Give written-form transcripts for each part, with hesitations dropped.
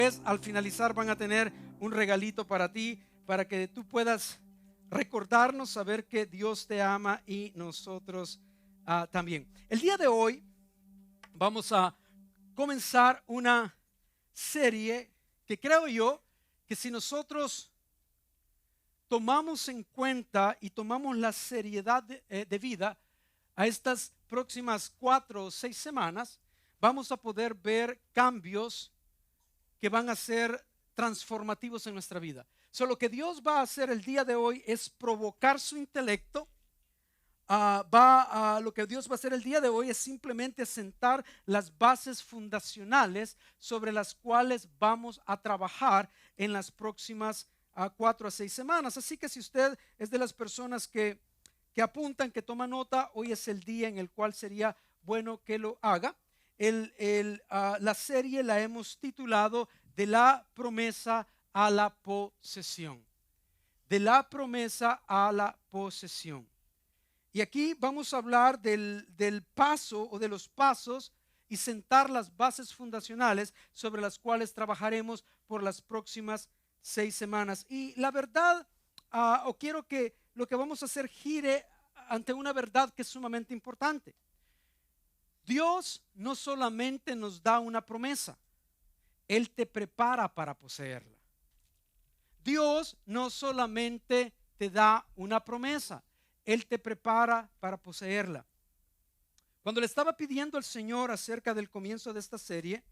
Al finalizar van a tener un regalito para ti, para que tú puedas recordarnos, saber que Dios te ama y nosotros también. El día de hoy vamos a comenzar una serie que creo yo que si nosotros tomamos en cuenta y tomamos la seriedad de vida a estas próximas 4 o 6 semanas, vamos a poder ver cambios que van a ser transformativos en nuestra vida. Lo que Dios va a hacer el día de hoy es provocar su intelecto. Lo que Dios va a hacer el día de hoy es simplemente sentar las bases fundacionales sobre las cuales vamos a trabajar en las próximas 4 a 6 semanas. Así que si usted es de las personas que apuntan, que toma nota, hoy es el día en el cual sería bueno que lo haga. La serie la hemos titulado De la promesa a la posesión. De la promesa a la posesión. Y aquí vamos a hablar del paso o de los pasos y sentar las bases fundacionales sobre las cuales trabajaremos por las próximas 6 semanas. Y la verdad, o quiero que lo que vamos a hacer gire ante una verdad que es sumamente importante. Dios no solamente nos da una promesa, Él te prepara para poseerla. Dios no solamente te da una promesa, Él te prepara para poseerla. Cuando le estaba pidiendo al Señor acerca del comienzo de esta serie,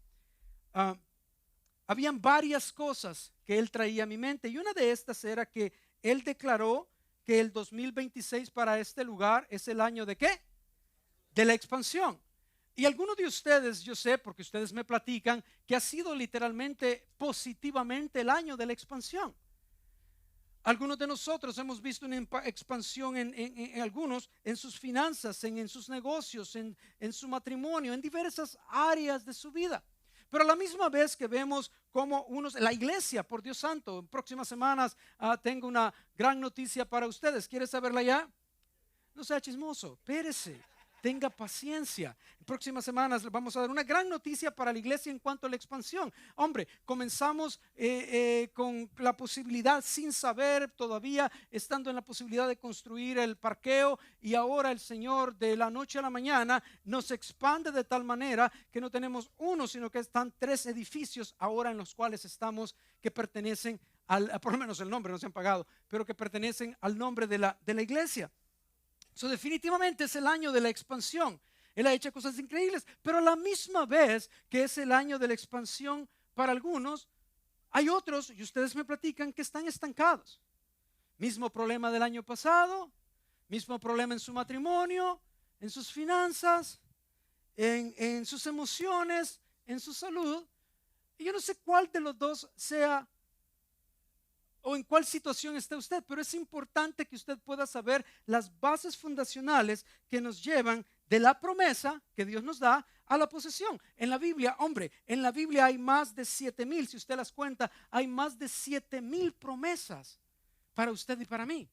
habían varias cosas que Él traía a mi mente, y una de estas era que Él declaró que el 2026 para este lugar es el año ¿de qué? De la expansión. Y algunos de ustedes, yo sé, porque ustedes me platican, que ha sido literalmente positivamente el año de la expansión. Algunos de nosotros hemos visto una expansión en algunos, en sus finanzas, en sus negocios, en su matrimonio, en diversas áreas de su vida. Pero a la misma vez que vemos como la iglesia, por Dios santo, en próximas semanas tengo una gran noticia para ustedes. ¿Quieres saberla ya? No sea chismoso, espérese. Tenga paciencia. En próximas semanas vamos a dar una gran noticia para la iglesia en cuanto a la expansión. Hombre, comenzamos con la posibilidad, sin saber todavía, estando en la posibilidad de construir el parqueo, y ahora el Señor de la noche a la mañana nos expande de tal manera que no tenemos uno, sino que están 3 edificios ahora en los cuales estamos, que pertenecen por lo menos el nombre no se han pagado, pero que pertenecen al nombre de la iglesia. Definitivamente es el año de la expansión. Él ha hecho cosas increíbles, pero a la misma vez que es el año de la expansión para algunos, hay otros, y ustedes me platican, que están estancados. Mismo problema del año pasado, mismo problema en su matrimonio, en sus finanzas, en sus emociones, en su salud. Y yo no sé cuál de los dos sea o en cuál situación está usted, pero es importante que usted pueda saber las bases fundacionales que nos llevan de la promesa que Dios nos da a la posesión. En la Biblia, hombre, en la Biblia hay más de 7,000, si usted las cuenta, hay más de 7,000 promesas para usted y para mí.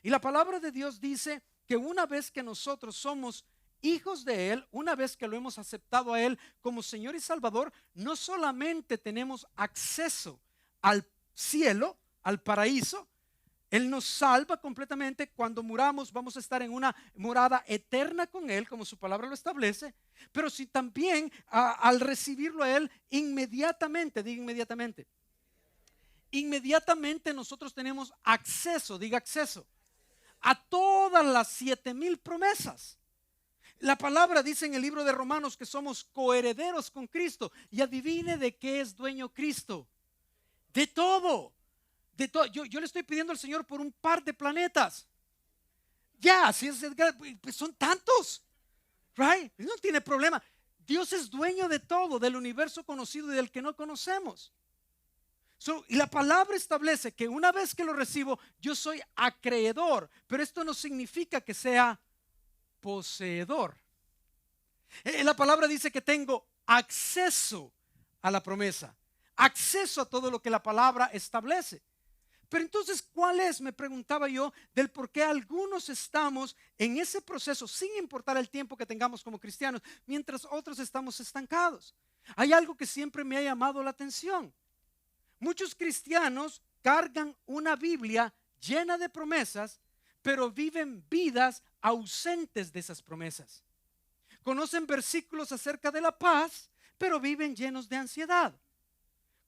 Y la palabra de Dios dice que una vez que nosotros somos hijos de Él, una vez que lo hemos aceptado a Él como Señor y Salvador, no solamente tenemos acceso al cielo, al paraíso, Él nos salva completamente. Cuando muramos vamos a estar en una morada eterna con Él, como su palabra lo establece. Pero si también al recibirlo a Él, inmediatamente, diga inmediatamente, inmediatamente nosotros tenemos acceso, diga acceso, a todas las 7,000 promesas. La palabra dice en el libro de Romanos que somos coherederos con Cristo. Y adivine de qué es dueño Cristo. De todo. Yo le estoy pidiendo al Señor por un par de planetas. Ya, si pues son tantos, right? No tiene problema. Dios es dueño de todo, del universo conocido y del que no conocemos. Y la palabra establece que una vez que lo recibo, yo soy acreedor, pero esto no significa que sea poseedor. La palabra dice que tengo acceso a la promesa, acceso a todo lo que la palabra establece. Pero entonces, ¿cuál es? Me preguntaba yo del por qué algunos estamos en ese proceso sin importar el tiempo que tengamos como cristianos, mientras otros estamos estancados. Hay algo que siempre me ha llamado la atención. Muchos cristianos cargan una Biblia llena de promesas, pero viven vidas ausentes de esas promesas. Conocen versículos acerca de la paz, pero viven llenos de ansiedad.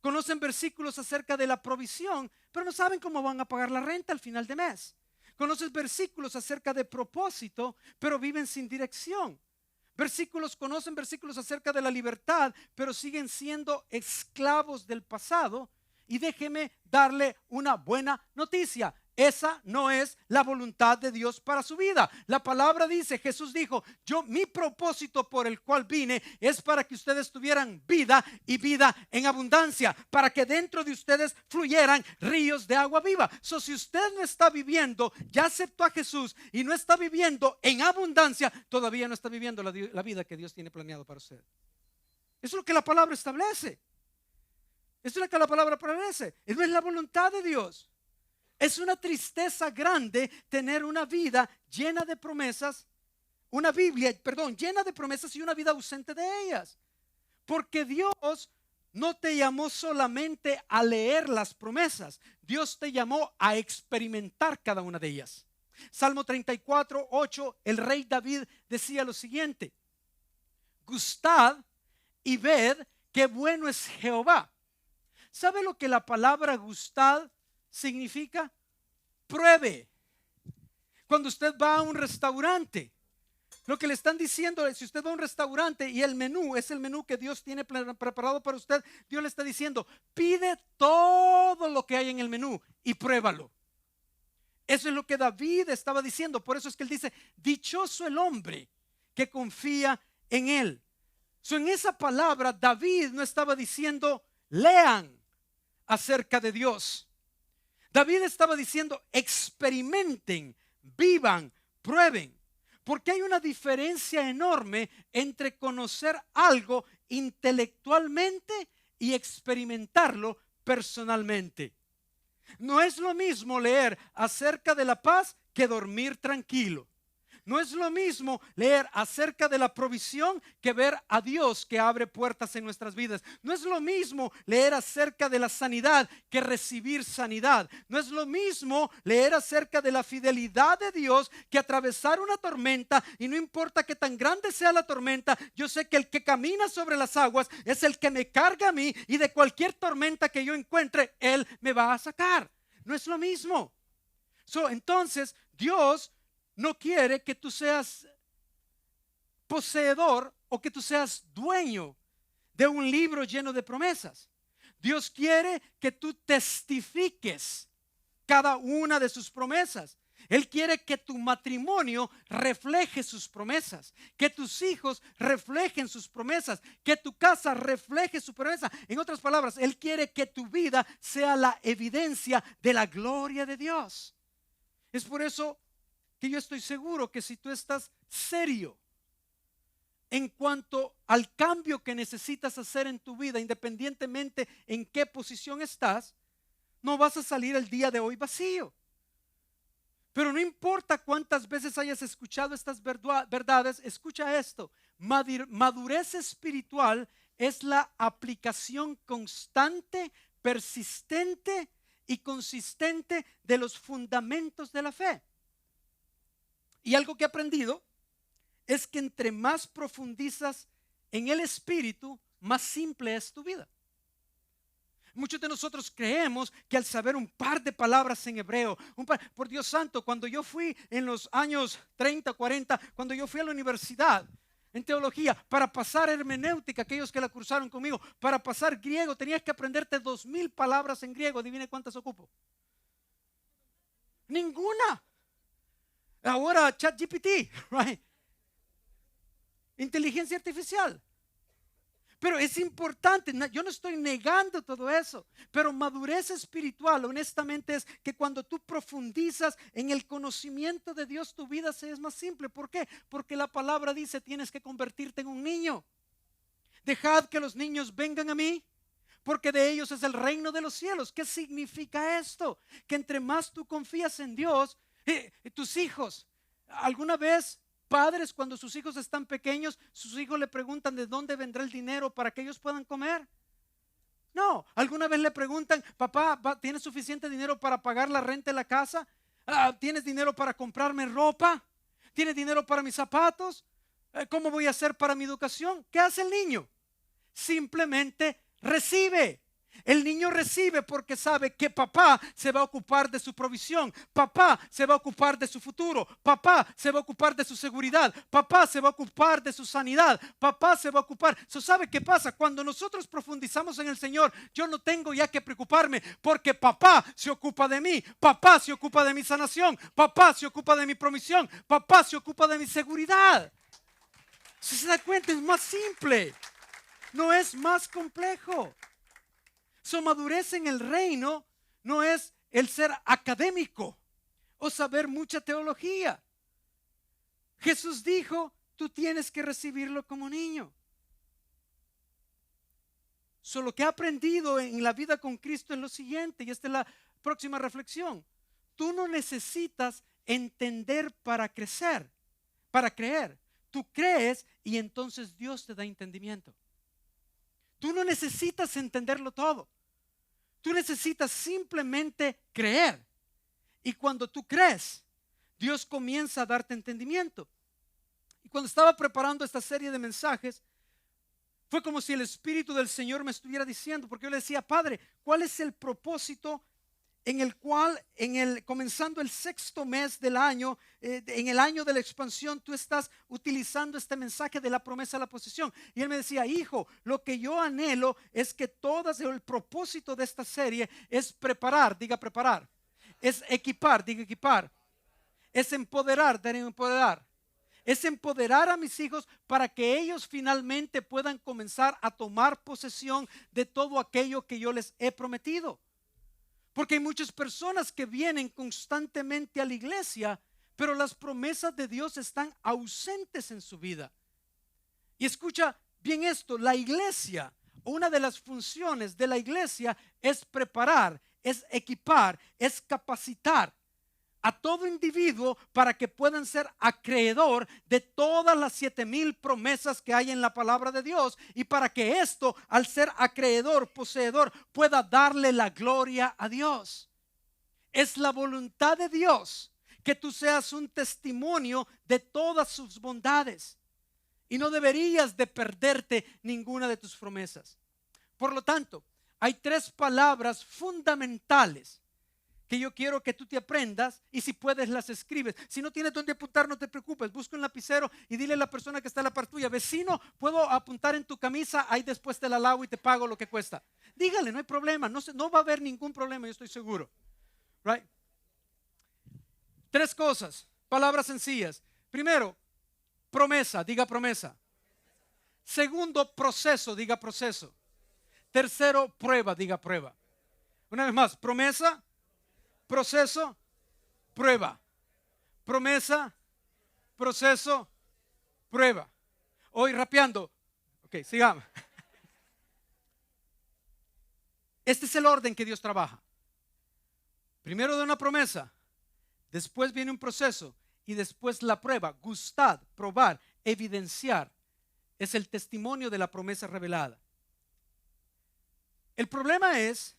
Conocen versículos acerca de la provisión, pero no saben cómo van a pagar la renta al final de mes. Conocen versículos acerca de propósito, pero viven sin dirección. Conocen versículos acerca de la libertad, pero siguen siendo esclavos del pasado. Y déjeme darle una buena noticia. Esa no es la voluntad de Dios para su vida. La palabra dice, Jesús dijo, mi propósito por el cual vine es para que ustedes tuvieran vida y vida en abundancia, para que dentro de ustedes fluyeran ríos de agua viva. Si usted no está viviendo, ya aceptó a Jesús y no está viviendo en abundancia, todavía no está viviendo la vida que Dios tiene planeado para usted. Eso es lo que la palabra establece. Eso es lo que la palabra establece. No es la voluntad de Dios. Es una tristeza grande tener una vida llena de promesas, una Biblia, llena de promesas y una vida ausente de ellas. Porque Dios no te llamó solamente a leer las promesas, Dios te llamó a experimentar cada una de ellas. Salmo 34:8, el rey David decía lo siguiente: gustad y ved qué bueno es Jehová. ¿Sabe lo que la palabra gustad significa? Pruebe. Cuando usted va a un restaurante, lo que le están diciendo es, si usted va a un restaurante y el menú es el menú que Dios tiene preparado para usted, Dios le está diciendo, pide todo lo que hay en el menú y pruébalo. Eso es lo que David estaba diciendo. Por eso es que él dice, dichoso el hombre que confía en él. En esa palabra David no estaba diciendo, lean acerca de Dios. David estaba diciendo, experimenten, vivan, prueben. Porque hay una diferencia enorme entre conocer algo intelectualmente y experimentarlo personalmente. No es lo mismo leer acerca de la paz que dormir tranquilo. No es lo mismo leer acerca de la provisión que ver a Dios que abre puertas en nuestras vidas. No es lo mismo leer acerca de la sanidad que recibir sanidad. No es lo mismo leer acerca de la fidelidad de Dios que atravesar una tormenta, y no importa que tan grande sea la tormenta, yo sé que el que camina sobre las aguas es el que me carga a mí, y de cualquier tormenta que yo encuentre, Él me va a sacar. No es lo mismo. Entonces, Dios no quiere que tú seas poseedor o que tú seas dueño de un libro lleno de promesas. Dios quiere que tú testifiques cada una de sus promesas. Él quiere que tu matrimonio refleje sus promesas, que tus hijos reflejen sus promesas, que tu casa refleje su promesa. En otras palabras, Él quiere que tu vida sea la evidencia de la gloria de Dios. Es por eso que yo estoy seguro que si tú estás serio en cuanto al cambio que necesitas hacer en tu vida, independientemente en qué posición estás, no vas a salir el día de hoy vacío. Pero no importa cuántas veces hayas escuchado estas verdades, escucha esto: madurez espiritual es la aplicación constante, persistente y consistente de los fundamentos de la fe. Y algo que he aprendido es que entre más profundizas en el Espíritu, más simple es tu vida. Muchos de nosotros creemos que al saber un par de palabras en hebreo, por Dios santo, cuando yo fui en los años 30, 40, cuando yo fui a la universidad en teología, para pasar hermenéutica, aquellos que la cursaron conmigo, para pasar griego, tenías que aprenderte 2000 palabras en griego. Adivine cuántas ocupo. Ninguna. Ahora ChatGPT, right? Inteligencia artificial. Pero es importante, yo no estoy negando todo eso, pero madurez espiritual, honestamente, es que cuando tú profundizas en el conocimiento de Dios, tu vida se es más simple. ¿Por qué? Porque la palabra dice, tienes que convertirte en un niño. Dejad que los niños vengan a mí, porque de ellos es el reino de los cielos. ¿Qué significa esto? Que entre más tú confías en Dios, tus hijos, alguna vez padres, cuando sus hijos están pequeños, sus hijos le preguntan de dónde vendrá el dinero para que ellos puedan comer. No, alguna vez le preguntan, papá, ¿tienes suficiente dinero para pagar la renta de la casa? ¿Tienes dinero para comprarme ropa? ¿Tienes dinero para mis zapatos? ¿Cómo voy a hacer para mi educación? ¿Qué hace el niño? Simplemente recibe. El niño recibe porque sabe que papá se va a ocupar de su provisión, papá se va a ocupar de su futuro, papá se va a ocupar de su seguridad, papá se va a ocupar de su sanidad, papá se va a ocupar. ¿Sabe qué pasa? Cuando nosotros profundizamos en el Señor, yo no tengo ya que preocuparme porque papá se ocupa de mí, papá se ocupa de mi sanación, papá se ocupa de mi provisión, papá se ocupa de mi seguridad. Si se da cuenta, es más simple, no es más complejo. Su madurez en el reino no es el ser académico o saber mucha teología. Jesús dijo, tú tienes que recibirlo como niño. Lo que he aprendido en la vida con Cristo es lo siguiente, y esta es la próxima reflexión. Tú no necesitas entender para crecer, para creer. Tú crees y entonces Dios te da entendimiento. Tú no necesitas entenderlo todo. Tú necesitas simplemente creer. Y cuando tú crees, Dios comienza a darte entendimiento. Y cuando estaba preparando esta serie de mensajes, fue como si el Espíritu del Señor me estuviera diciendo, porque yo le decía, Padre, ¿cuál es el propósito en el cual, comenzando el 6º mes del año, en el año de la expansión, tú estás utilizando este mensaje de la promesa a la posesión? Y él me decía, hijo, lo que yo anhelo es que el propósito de esta serie es preparar, diga preparar, es equipar, diga equipar, es empoderar, diga empoderar, es empoderar a mis hijos para que ellos finalmente puedan comenzar a tomar posesión de todo aquello que yo les he prometido. Porque hay muchas personas que vienen constantemente a la iglesia, pero las promesas de Dios están ausentes en su vida. Y escucha bien esto, la iglesia, una de las funciones de la iglesia es preparar, es equipar, es capacitar a todo individuo para que puedan ser acreedor de todas las 7,000 promesas que hay en la palabra de Dios, y para que esto, al ser acreedor, poseedor, pueda darle la gloria a Dios. Es la voluntad de Dios que tú seas un testimonio de todas sus bondades, y no deberías de perderte ninguna de tus promesas. Por lo tanto, hay 3 palabras fundamentales que yo quiero que tú te aprendas, y si puedes las escribes. Si no tienes donde apuntar, no te preocupes, busca un lapicero y dile a la persona que está a la par tuya, vecino, ¿puedo apuntar en tu camisa? Ahí después te la lavo y te pago lo que cuesta. Dígale, no hay problema, no va a haber ningún problema, yo estoy seguro. Right? 3 cosas, palabras sencillas. Primero, promesa, diga promesa. Segundo, proceso, diga proceso. Tercero, prueba, diga prueba. Una vez más, promesa, proceso, prueba. Promesa, proceso, prueba. Hoy rapeando. Ok, sigamos. Este es el orden que Dios trabaja. Primero da una promesa, después viene un proceso y después la prueba. Gustar, probar, evidenciar. Es el testimonio de la promesa revelada. El problema es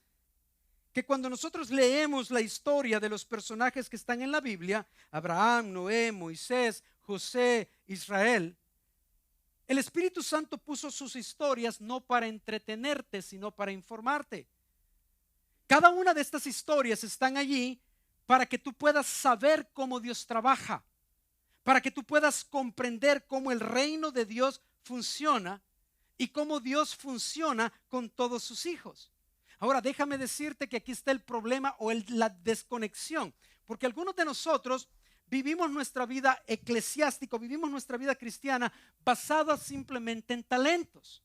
que cuando nosotros leemos la historia de los personajes que están en la Biblia, Abraham, Noé, Moisés, José, Israel, el Espíritu Santo puso sus historias no para entretenerte, sino para informarte. Cada una de estas historias están allí para que tú puedas saber cómo Dios trabaja, para que tú puedas comprender cómo el reino de Dios funciona y cómo Dios funciona con todos sus hijos. Ahora déjame decirte que aquí está el problema o la desconexión, porque algunos de nosotros vivimos nuestra vida eclesiástica, vivimos nuestra vida cristiana basada simplemente en talentos.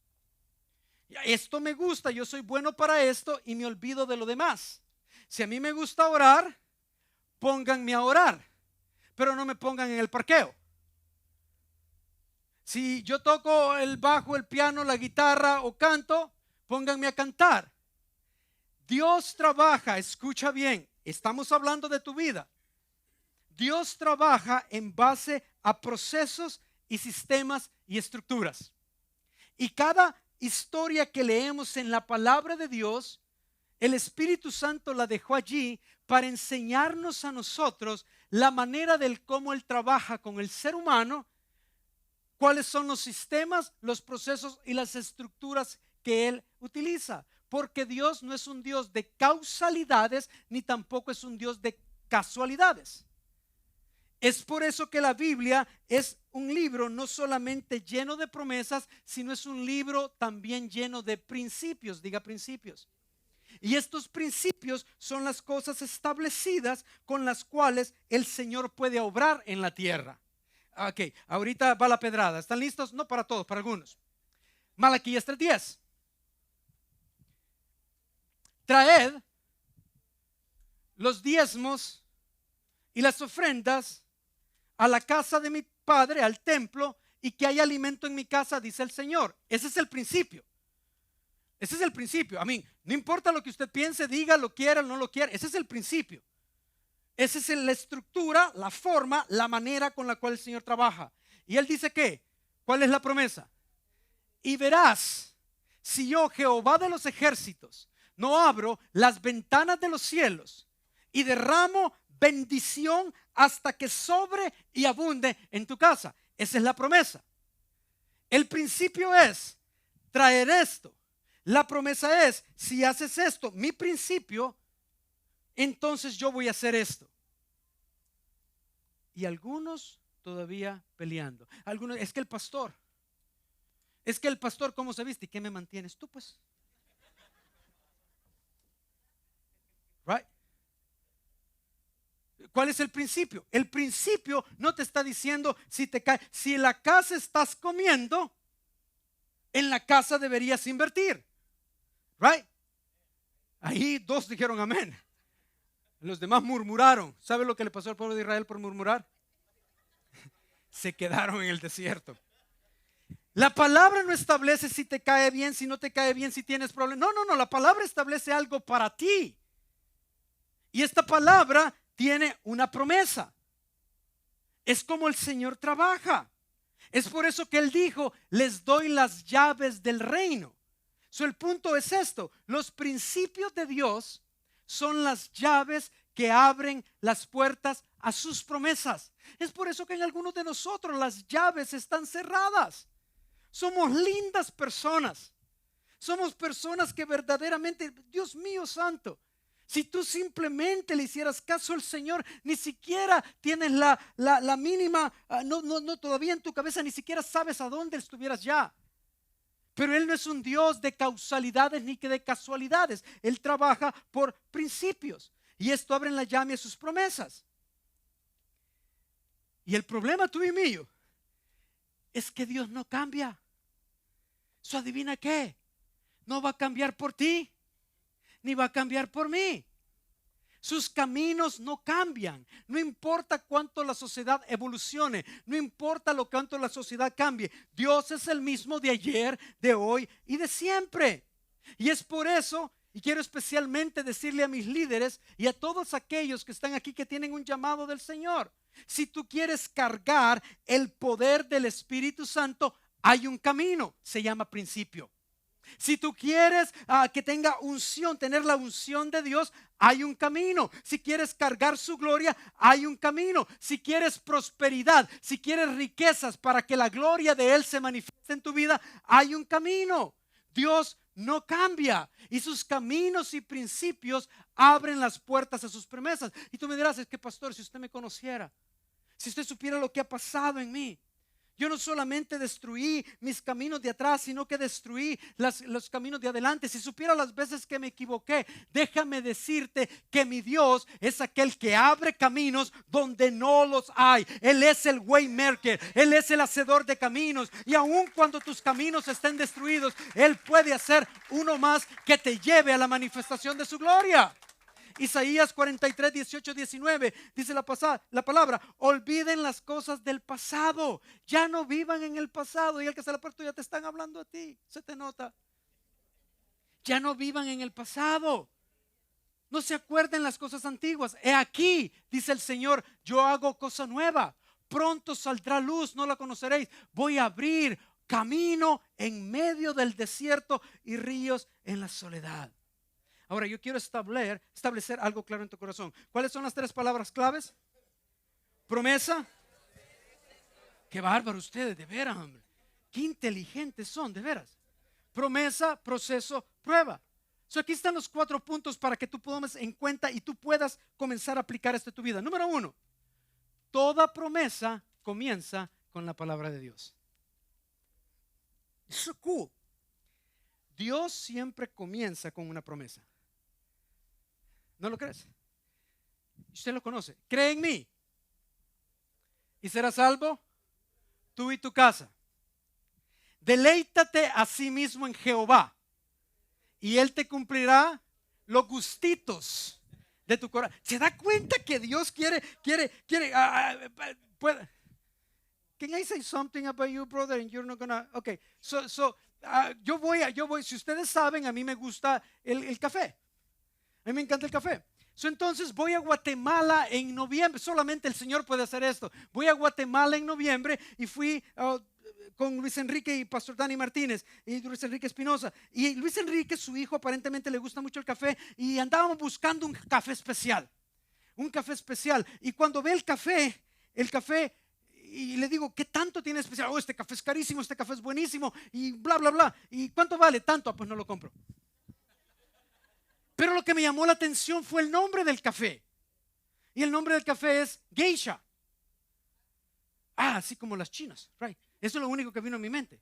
Esto me gusta, yo soy bueno para esto y me olvido de lo demás. Si a mí me gusta orar, pónganme a orar, pero no me pongan en el parqueo. Si yo toco el bajo, el piano, la guitarra o canto, pónganme a cantar. Dios trabaja, escucha bien, estamos hablando de tu vida. Dios trabaja en base a procesos y sistemas y estructuras. Y cada historia que leemos en la palabra de Dios, el Espíritu Santo la dejó allí para enseñarnos a nosotros la manera del cómo Él trabaja con el ser humano, cuáles son los sistemas, los procesos y las estructuras que Él utiliza. Porque Dios no es un Dios de causalidades, ni tampoco es un Dios de casualidades. Es por eso que la Biblia es un libro no solamente lleno de promesas, sino es un libro también lleno de principios. Diga principios. Y estos principios son las cosas establecidas con las cuales el Señor puede obrar en la tierra. Ok, ahorita va la pedrada. ¿Están listos? No para todos, para algunos. Malaquías 3:10. Traed los diezmos y las ofrendas a la casa de mi Padre, al templo, y que haya alimento en mi casa, dice el Señor. Ese es el principio. Ese es el principio. A mí, no importa lo que usted piense, diga, lo quiera, no lo quiera. Ese es el principio. Esa es la estructura, la forma, la manera con la cual el Señor trabaja. Y Él dice que, ¿cuál es la promesa? Y verás, si yo, Jehová de los ejércitos, no abro las ventanas de los cielos y derramo bendición hasta que sobre y abunde en tu casa. Esa es la promesa. El principio es traer esto. La promesa es, si haces esto, mi principio, entonces yo voy a hacer esto. Y algunos todavía peleando. Algunos, es que el pastor, ¿cómo se viste? ¿Y qué me mantienes tú, pues? Right? ¿Cuál es el principio? El principio no te está diciendo si te cae. Si en la casa estás comiendo, en la casa deberías invertir. Right? Ahí dos dijeron amén. Los demás murmuraron. ¿Sabe lo que le pasó al pueblo de Israel por murmurar? Se quedaron en el desierto. La palabra no establece si te cae bien, si no te cae bien, si tienes problemas. No. La palabra establece algo para ti. Y esta palabra tiene una promesa. Es como el Señor trabaja. Es por eso que Él dijo, les doy las llaves del reino. El punto es esto. Los principios de Dios son las llaves que abren las puertas a sus promesas. Es por eso que en algunos de nosotros las llaves están cerradas. Somos lindas personas. Somos personas que verdaderamente, Dios mío santo, si tú simplemente le hicieras caso al Señor, ni siquiera tienes la mínima, no todavía en tu cabeza, ni siquiera sabes a dónde estuvieras ya. Pero Él no es un Dios de causalidades ni que de casualidades. Él trabaja por principios. Y esto abre la llave a sus promesas. Y el problema tuyo y mío es que Dios no cambia. ¿So adivina qué? No va a cambiar por ti, ni va a cambiar por mí. Sus caminos no cambian. No importa cuánto la sociedad evolucione, no importa lo cuánto la sociedad cambie. Dios es el mismo de ayer, de hoy y de siempre. Y es por eso, y quiero especialmente decirle a mis líderes y a todos aquellos que están aquí que tienen un llamado del Señor. Si tú quieres cargar el poder del Espíritu Santo, hay un camino, se llama principio. Si tú quieres que tenga unción, tener la unción de Dios, hay un camino. Si quieres cargar su gloria, hay un camino. Si quieres prosperidad, si quieres riquezas para que la gloria de Él se manifieste en tu vida, hay un camino. Dios no cambia y sus caminos y principios abren las puertas a sus promesas. Y tú me dirás, es que pastor, si usted me conociera, si usted supiera lo que ha pasado en mí. Yo no solamente destruí mis caminos de atrás, sino que destruí los caminos de adelante. Si supiera las veces que me equivoqué, déjame decirte que mi Dios es aquel que abre caminos donde no los hay. Él es el waymaker, Él es el hacedor de caminos. Y aun cuando tus caminos estén destruidos, Él puede hacer uno más que te lleve a la manifestación de su gloria. Isaías 43, 18, 19 dice la palabra: olviden las cosas del pasado, ya no vivan en el pasado. Y el que se la puerto ya te están hablando a ti, se te nota. Ya no vivan en el pasado, no se acuerden las cosas antiguas. He aquí, dice el Señor, yo hago cosa nueva, pronto saldrá luz, no la conoceréis. Voy a abrir camino en medio del desierto y ríos en la soledad. Ahora yo quiero establecer algo claro en tu corazón. ¿Cuáles son las 3 palabras claves? Promesa. Qué bárbaro ustedes, de veras, hombre. Qué inteligentes son, de veras. Promesa, proceso, prueba. Aquí están los 4 puntos para que tú tomes en cuenta y tú puedas comenzar a aplicar esto en tu vida. Número 1, toda promesa comienza con la palabra de Dios. Eso es cool. Dios siempre comienza con una promesa. ¿No lo crees? Usted lo conoce. Cree en mí y serás salvo tú y tu casa. Deleítate a sí mismo en Jehová y Él te cumplirá los gustitos de tu corazón. ¿Se da cuenta que Dios quiere? Can I say something about you, brother? And you're not gonna. Okay, yo voy. Si ustedes saben, a mí me gusta el café. A mí me encanta el café. Entonces voy a Guatemala en noviembre. Solamente el Señor puede hacer esto. Voy a Guatemala en noviembre y fui con Luis Enrique y Pastor Dani Martínez y Luis Enrique Espinosa. Y Luis Enrique, su hijo, aparentemente le gusta mucho el café y andábamos buscando un café especial. Un café especial. Y cuando ve el café, y le digo, ¿qué tanto tiene especial? Oh, este café es carísimo, este café es buenísimo y bla, bla, bla. ¿Y cuánto vale? Tanto. Pues no lo compro. Pero lo que me llamó la atención fue el nombre del café. Y el nombre del café es Geisha. Así como las chinas, right? Eso es lo único que vino a mi mente.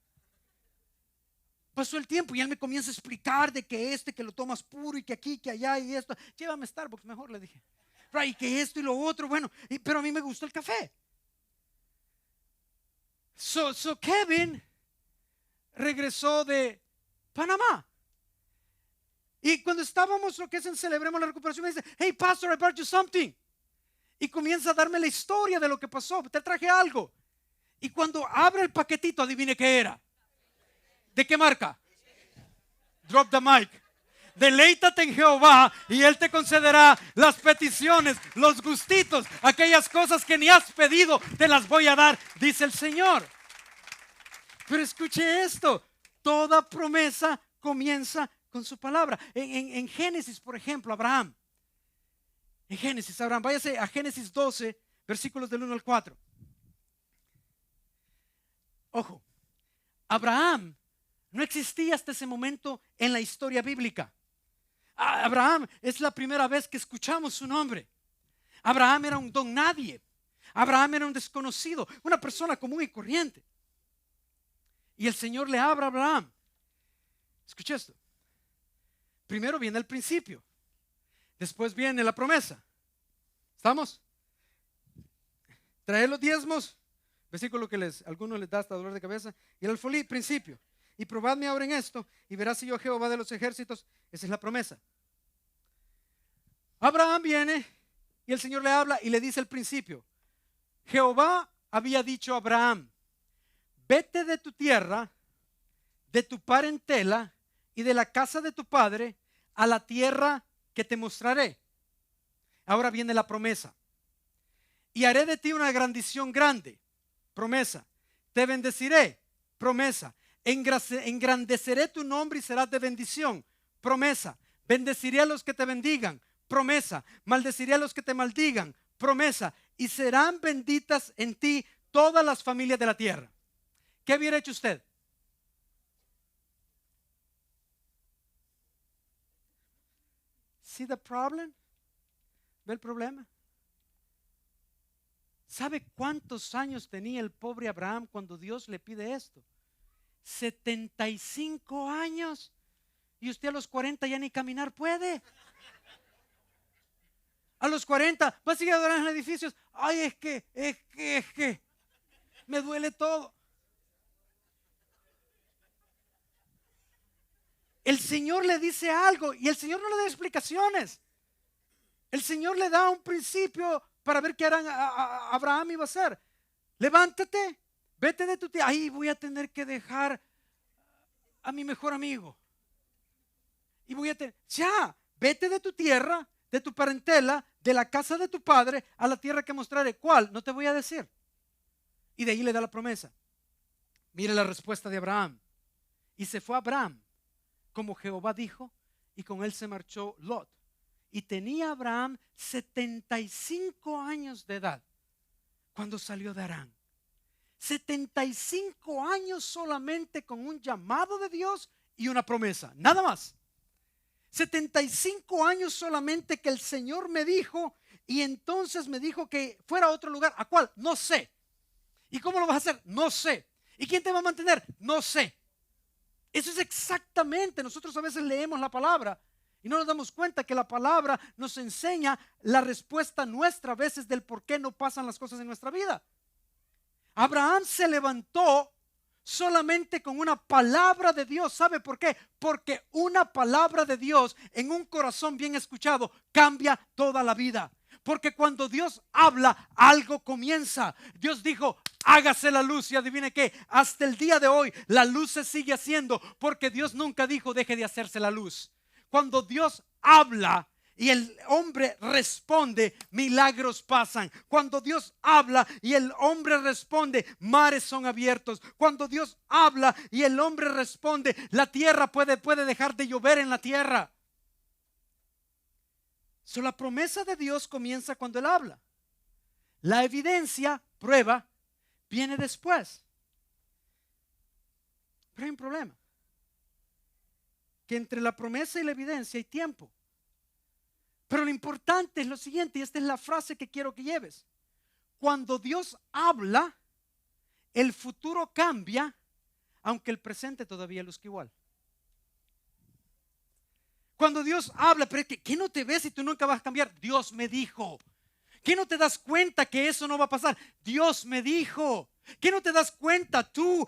Pasó el tiempo y él me comienza a explicar de que lo tomas puro y que aquí, que allá y esto. Llévame a Starbucks mejor, le dije. Right, y que esto y lo otro, bueno, pero a mí me gustó el café. Kevin regresó de Panamá. Y cuando estábamos lo que es en Celebremos la Recuperación, me dice, hey pastor, I brought you something. Y comienza a darme la historia de lo que pasó. Te traje algo. Y cuando abre el paquetito, adivine qué era. ¿De qué marca? Drop the mic. Deleítate en Jehová y Él te concederá las peticiones, los gustitos, aquellas cosas que ni has pedido, te las voy a dar, dice el Señor. Pero escuche esto, toda promesa comienza con su palabra. En Génesis, por ejemplo, Abraham. En Génesis, Abraham, váyase a Génesis 12, versículos del 1 al 4. Ojo, Abraham no existía hasta ese momento en la historia bíblica. Abraham es la primera vez que escuchamos su nombre. Abraham era un don nadie. Abraham era un desconocido, una persona común y corriente. Y el Señor le habla a Abraham. Escucha esto. Primero viene el principio. Después viene la promesa. ¿Estamos? Trae los diezmos. Versículo que algunos les da hasta dolor de cabeza. Y el alfolí, principio. Y probadme ahora en esto y verás si yo Jehová de los ejércitos. Esa es la promesa. Abraham viene y el Señor le habla y le dice el principio. Jehová había dicho a Abraham, vete de tu tierra, de tu parentela y de la casa de tu padre a la tierra que te mostraré. Ahora viene la promesa. Y haré de ti una grandición grande. Promesa. Te bendeciré. Promesa. Engrandeceré tu nombre y serás de bendición. Promesa. Bendeciré a los que te bendigan. Promesa. Maldeciré a los que te maldigan. Promesa. Y serán benditas en ti todas las familias de la tierra. ¿Qué hubiera hecho usted? See the problem? ¿Ve el problema? ¿Sabe cuántos años tenía el pobre Abraham cuando Dios le pide esto? 75 años. Y usted a los 40 ya ni caminar puede. A los 40 va a seguir adorando en edificios. Ay, es que me duele todo. El Señor le dice algo y el Señor no le da explicaciones. El Señor le da un principio para ver qué Abraham iba a hacer. Levántate, vete de tu tierra. Ahí voy a tener que dejar a mi mejor amigo. Y voy a tener, vete de tu tierra, de tu parentela, de la casa de tu padre, a la tierra que mostraré. ¿Cuál? No te voy a decir. Y de ahí le da la promesa. Mire la respuesta de Abraham. Y se fue Abraham, como Jehová dijo, y con él se marchó Lot. Y tenía Abraham 75 años de edad cuando salió de Harán. 75 años solamente con un llamado de Dios y una promesa, nada más. 75 años solamente que el Señor me dijo, y entonces me dijo que fuera a otro lugar. ¿A cuál? No sé. ¿Y cómo lo vas a hacer? No sé. ¿Y quién te va a mantener? No sé. Eso es exactamente, nosotros a veces leemos la palabra y no nos damos cuenta que la palabra nos enseña la respuesta nuestra a veces del por qué no pasan las cosas en nuestra vida. Abraham se levantó solamente con una palabra de Dios. ¿Sabe por qué? Porque una palabra de Dios en un corazón bien escuchado cambia toda la vida. Porque cuando Dios habla, algo comienza. Dios dijo, hágase la luz, y adivine qué, hasta el día de hoy la luz se sigue haciendo, porque Dios nunca dijo deje de hacerse la luz. Cuando Dios habla y el hombre responde, milagros pasan. Cuando Dios habla y el hombre responde, mares son abiertos. Cuando Dios habla y el hombre responde, la tierra puede dejar de llover en la tierra. La promesa de Dios comienza cuando Él habla. La evidencia, prueba, viene después. Pero hay un problema, que entre la promesa y la evidencia hay tiempo. Pero lo importante es lo siguiente, y esta es la frase que quiero que lleves. Cuando Dios habla, el futuro cambia, aunque el presente todavía luzca igual. Cuando Dios habla, pero ¿qué no te ves y tú nunca vas a cambiar? Dios me dijo. ¿Qué no te das cuenta que eso no va a pasar? Dios me dijo. ¿Qué no te das cuenta tú,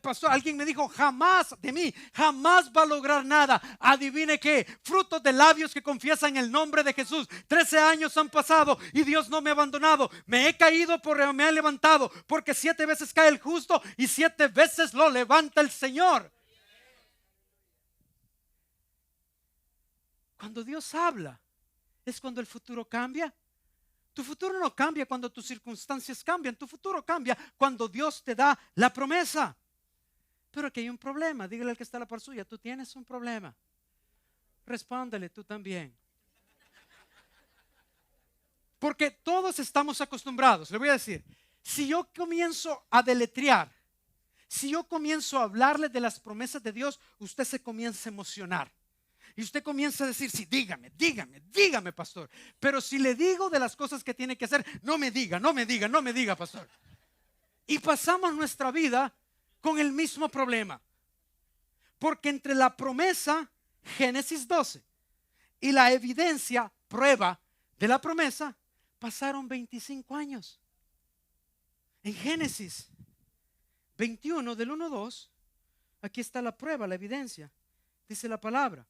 pastor? Alguien me dijo, jamás de mí, jamás va a lograr nada. Adivine qué, frutos de labios que confiesan el nombre de Jesús. 13 años han pasado y Dios no me ha abandonado. Me he caído, pero me ha levantado, porque 7 veces cae el justo y 7 veces lo levanta el Señor. Cuando Dios habla, es cuando el futuro cambia. Tu futuro no cambia cuando tus circunstancias cambian. Tu futuro cambia cuando Dios te da la promesa. Pero aquí hay un problema. Dígale al que está a la par suya, tú tienes un problema. Respóndele tú también. Porque todos estamos acostumbrados. Le voy a decir, si yo comienzo a deletrear, si yo comienzo a hablarle de las promesas de Dios, usted se comienza a emocionar. Y usted comienza a decir, sí, dígame, pastor. Pero si le digo de las cosas que tiene que hacer, no me diga, pastor. Y pasamos nuestra vida con el mismo problema. Porque entre la promesa, Génesis 12, y la evidencia, prueba de la promesa, pasaron 25 años. En Génesis 21, del 1 al 2, aquí está la prueba, la evidencia. Dice la palabra.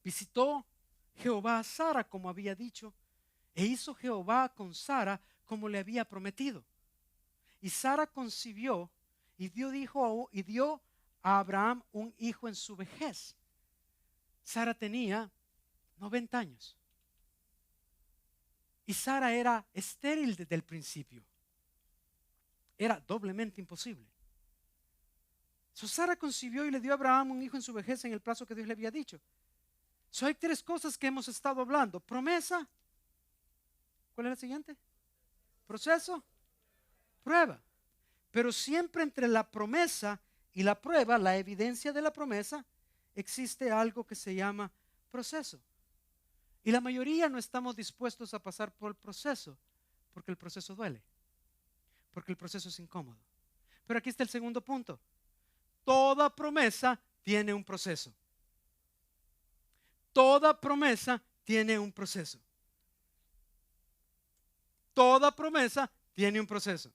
Visitó Jehová a Sara como había dicho, e hizo Jehová con Sara como le había prometido. Y Sara concibió y dio a Abraham un hijo en su vejez. Sara tenía 90 años. Y Sara era estéril desde el principio. Era doblemente imposible. Sara concibió y le dio a Abraham un hijo en su vejez en el plazo que Dios le había dicho. Hay 3 cosas que hemos estado hablando. Promesa. ¿Cuál es la siguiente? Proceso. Prueba. Pero siempre entre la promesa y la prueba, la evidencia de la promesa, existe algo que se llama proceso. Y la mayoría no estamos dispuestos a pasar por el proceso, porque el proceso duele, porque el proceso es incómodo. Pero aquí está el segundo punto. Toda promesa tiene un proceso. Toda promesa tiene un proceso. Toda promesa tiene un proceso.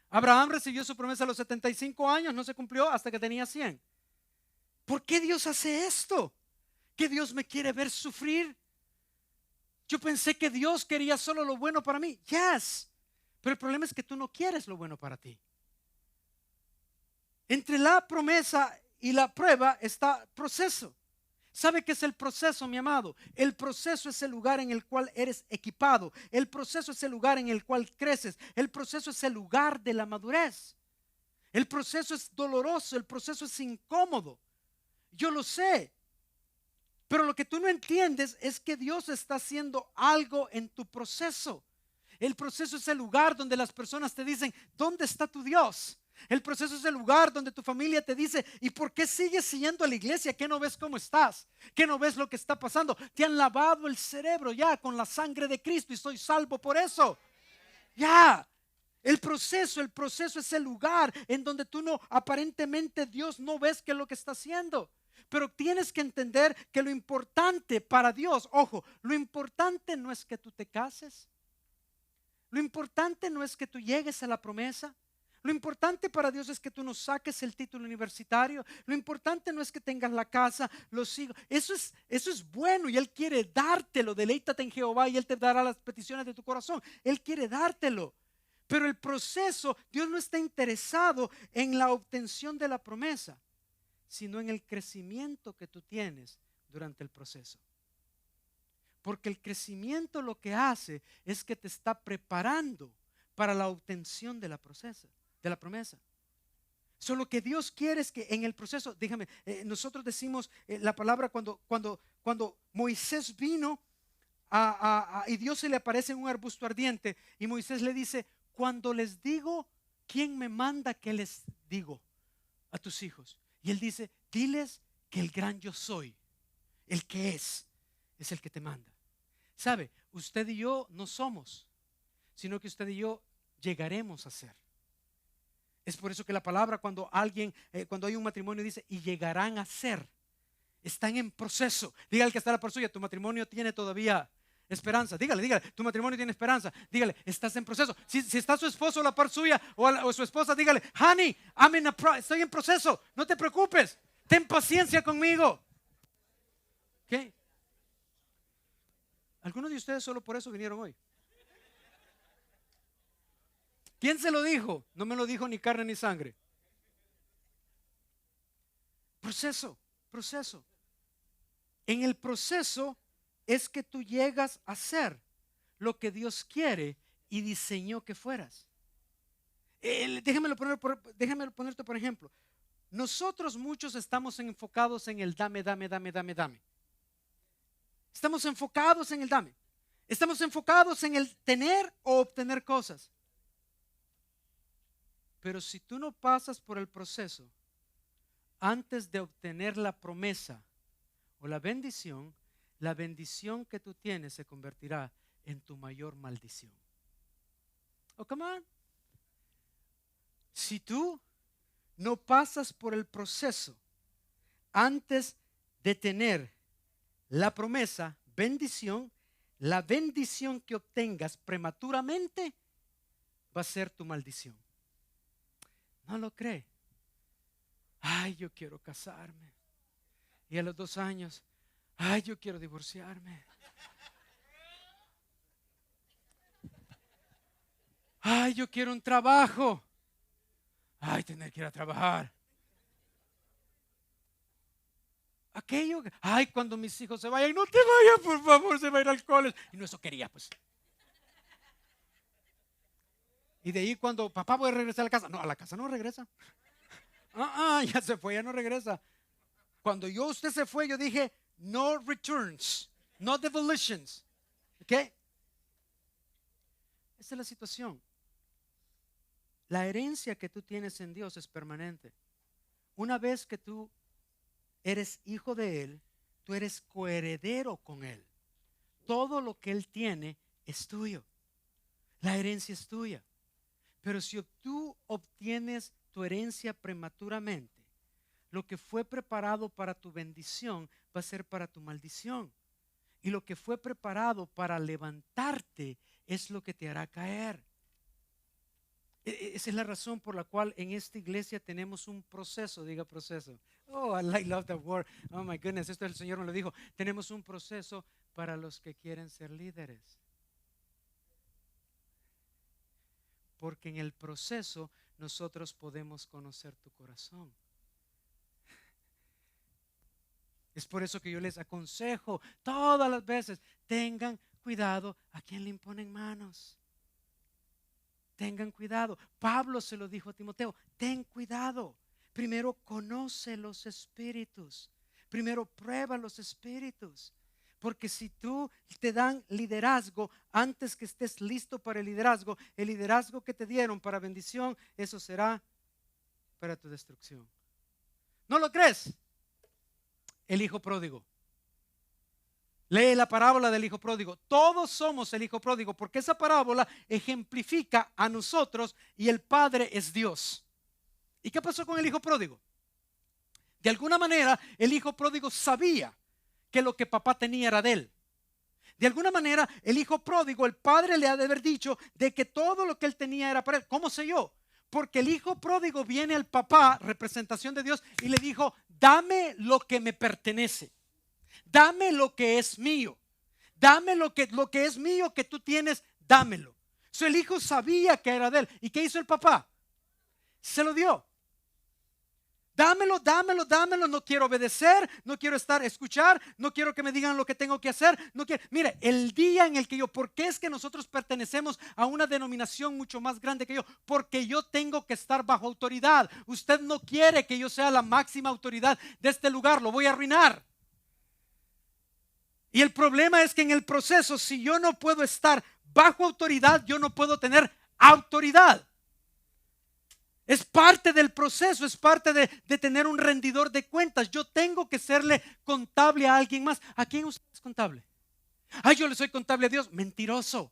Abraham recibió su promesa a los 75 años, no se cumplió hasta que tenía 100. ¿Por qué Dios hace esto? ¿Que Dios me quiere ver sufrir? Yo pensé que Dios quería solo lo bueno para mí. Yes. Pero el problema es que tú no quieres lo bueno para ti. Entre la promesa y la prueba está proceso. ¿Sabe qué es el proceso, mi amado? El proceso es el lugar en el cual eres equipado. El proceso es el lugar en el cual creces. El proceso es el lugar de la madurez. El proceso es doloroso, el proceso es incómodo. Yo lo sé. Pero lo que tú no entiendes es que Dios está haciendo algo en tu proceso. El proceso es el lugar donde las personas te dicen, ¿dónde está tu Dios? El proceso es el lugar donde tu familia te dice, ¿y por qué sigues yendo a la iglesia? ¿Qué no ves cómo estás? ¿Qué no ves lo que está pasando? Te han lavado el cerebro ya con la sangre de Cristo y soy salvo por eso. Ya. El proceso es el lugar en donde tú no, aparentemente Dios no ves qué es lo que está haciendo. Pero tienes que entender que lo importante para Dios, ojo, lo importante no es que tú te cases. Lo importante no es que tú llegues a la promesa. Lo importante para Dios es que tú no saques el título universitario. Lo importante no es que tengas la casa, los hijos. Eso es bueno y Él quiere dártelo. Deleítate en Jehová y Él te dará las peticiones de tu corazón. Él quiere dártelo. Pero el proceso, Dios no está interesado en la obtención de la promesa, sino en el crecimiento que tú tienes durante el proceso. Porque el crecimiento lo que hace es que te está preparando para la obtención de la promesa. Solo que Dios quiere es que en el proceso, déjame, nosotros decimos la palabra cuando Moisés vino y Dios se le aparece en un arbusto ardiente y Moisés le dice, cuando les digo, ¿quién me manda que les digo a tus hijos? Y él dice, diles que el gran yo soy, el que es el que te manda. ¿Sabe? Usted y yo no somos, sino que usted y yo llegaremos a ser. Es por eso que la palabra cuando hay un matrimonio dice, y llegarán a ser, están en proceso. Dígale al que está a la par suya, tu matrimonio tiene todavía esperanza. Dígale, tu matrimonio tiene esperanza. Dígale, estás en proceso. Si está su esposo a la par suya o su esposa, dígale, honey, estoy en proceso. No te preocupes, ten paciencia conmigo. ¿Qué? Algunos de ustedes solo por eso vinieron hoy. ¿Quién se lo dijo? No me lo dijo ni carne ni sangre. Proceso. En el proceso es que tú llegas a ser lo que Dios quiere y diseñó que fueras. Déjame ponerte por ejemplo. Nosotros muchos estamos enfocados en el dame. Estamos enfocados en el dame. Estamos enfocados en el tener o obtener cosas. Pero si tú no pasas por el proceso antes de obtener la promesa o la bendición que tú tienes se convertirá en tu mayor maldición. Oh, come on. Si tú no pasas por el proceso antes de tener la promesa, bendición, la bendición que obtengas prematuramente va a ser tu maldición. ¿No lo cree? Ay, yo quiero casarme. Y a los 2 años, ay, yo quiero divorciarme. Ay, yo quiero un trabajo. Ay, tener que ir a trabajar. Aquello, ay, cuando mis hijos se vayan, no te vayas, por favor, se va a ir al college. Y no, eso quería, pues. Y de ahí cuando papá voy a regresar a la casa. No, a la casa no regresa. Ya se fue, ya no regresa. Cuando usted se fue, yo dije, no returns, no devolutions. ¿Ok? Esa es la situación. La herencia que tú tienes en Dios es permanente. Una vez que tú eres hijo de Él, tú eres coheredero con Él. Todo lo que Él tiene es tuyo. La herencia es tuya. Pero si tú obtienes tu herencia prematuramente, lo que fue preparado para tu bendición va a ser para tu maldición. Y lo que fue preparado para levantarte es lo que te hará caer. Esa es la razón por la cual en esta iglesia tenemos un proceso. Diga proceso. Oh, I love that word. Oh my goodness, esto el Señor me lo dijo. Tenemos un proceso para los que quieren ser líderes. Porque en el proceso nosotros podemos conocer tu corazón. Es por eso que yo les aconsejo todas las veces, tengan cuidado a quien le imponen manos. tengan cuidado. Pablo se lo dijo a Timoteo, ten cuidado. Primero conoce los espíritus. Primero prueba los espíritus. Porque si tú te dan liderazgo antes que estés listo para el liderazgo que te dieron para bendición, eso será para tu destrucción. ¿No lo crees? El hijo pródigo. Lee la parábola del hijo pródigo. Todos somos el hijo pródigo, porque esa parábola ejemplifica a nosotros y el Padre es Dios. ¿Y qué pasó con el hijo pródigo? De alguna manera el hijo pródigo sabía que lo que papá tenía era de él. De alguna manera el hijo pródigo, el padre le ha de haber dicho de que todo lo que él tenía era para él. ¿Cómo sé yo? Porque el hijo pródigo viene al papá, representación de Dios, y le dijo, dame lo que me pertenece. Dame lo que es mío. Dame lo que es mío que tú tienes, dámelo. So, el hijo sabía que era de él. ¿Y qué hizo el papá? Se lo dio. Dámelo, dámelo, dámelo. No quiero obedecer, no quiero escuchar, no quiero que me digan lo que tengo que hacer. No quiero. Mire, el día en el que ¿por qué es que nosotros pertenecemos a una denominación mucho más grande que yo? Porque yo tengo que estar bajo autoridad. Usted no quiere que yo sea la máxima autoridad de este lugar, lo voy a arruinar. Y el problema es que en el proceso, si yo no puedo estar bajo autoridad, yo no puedo tener autoridad. Es parte del proceso, es parte de tener un rendidor de cuentas. Yo tengo que serle contable a alguien más. ¿A quién usted es contable? Ay, yo le soy contable a Dios. Mentiroso,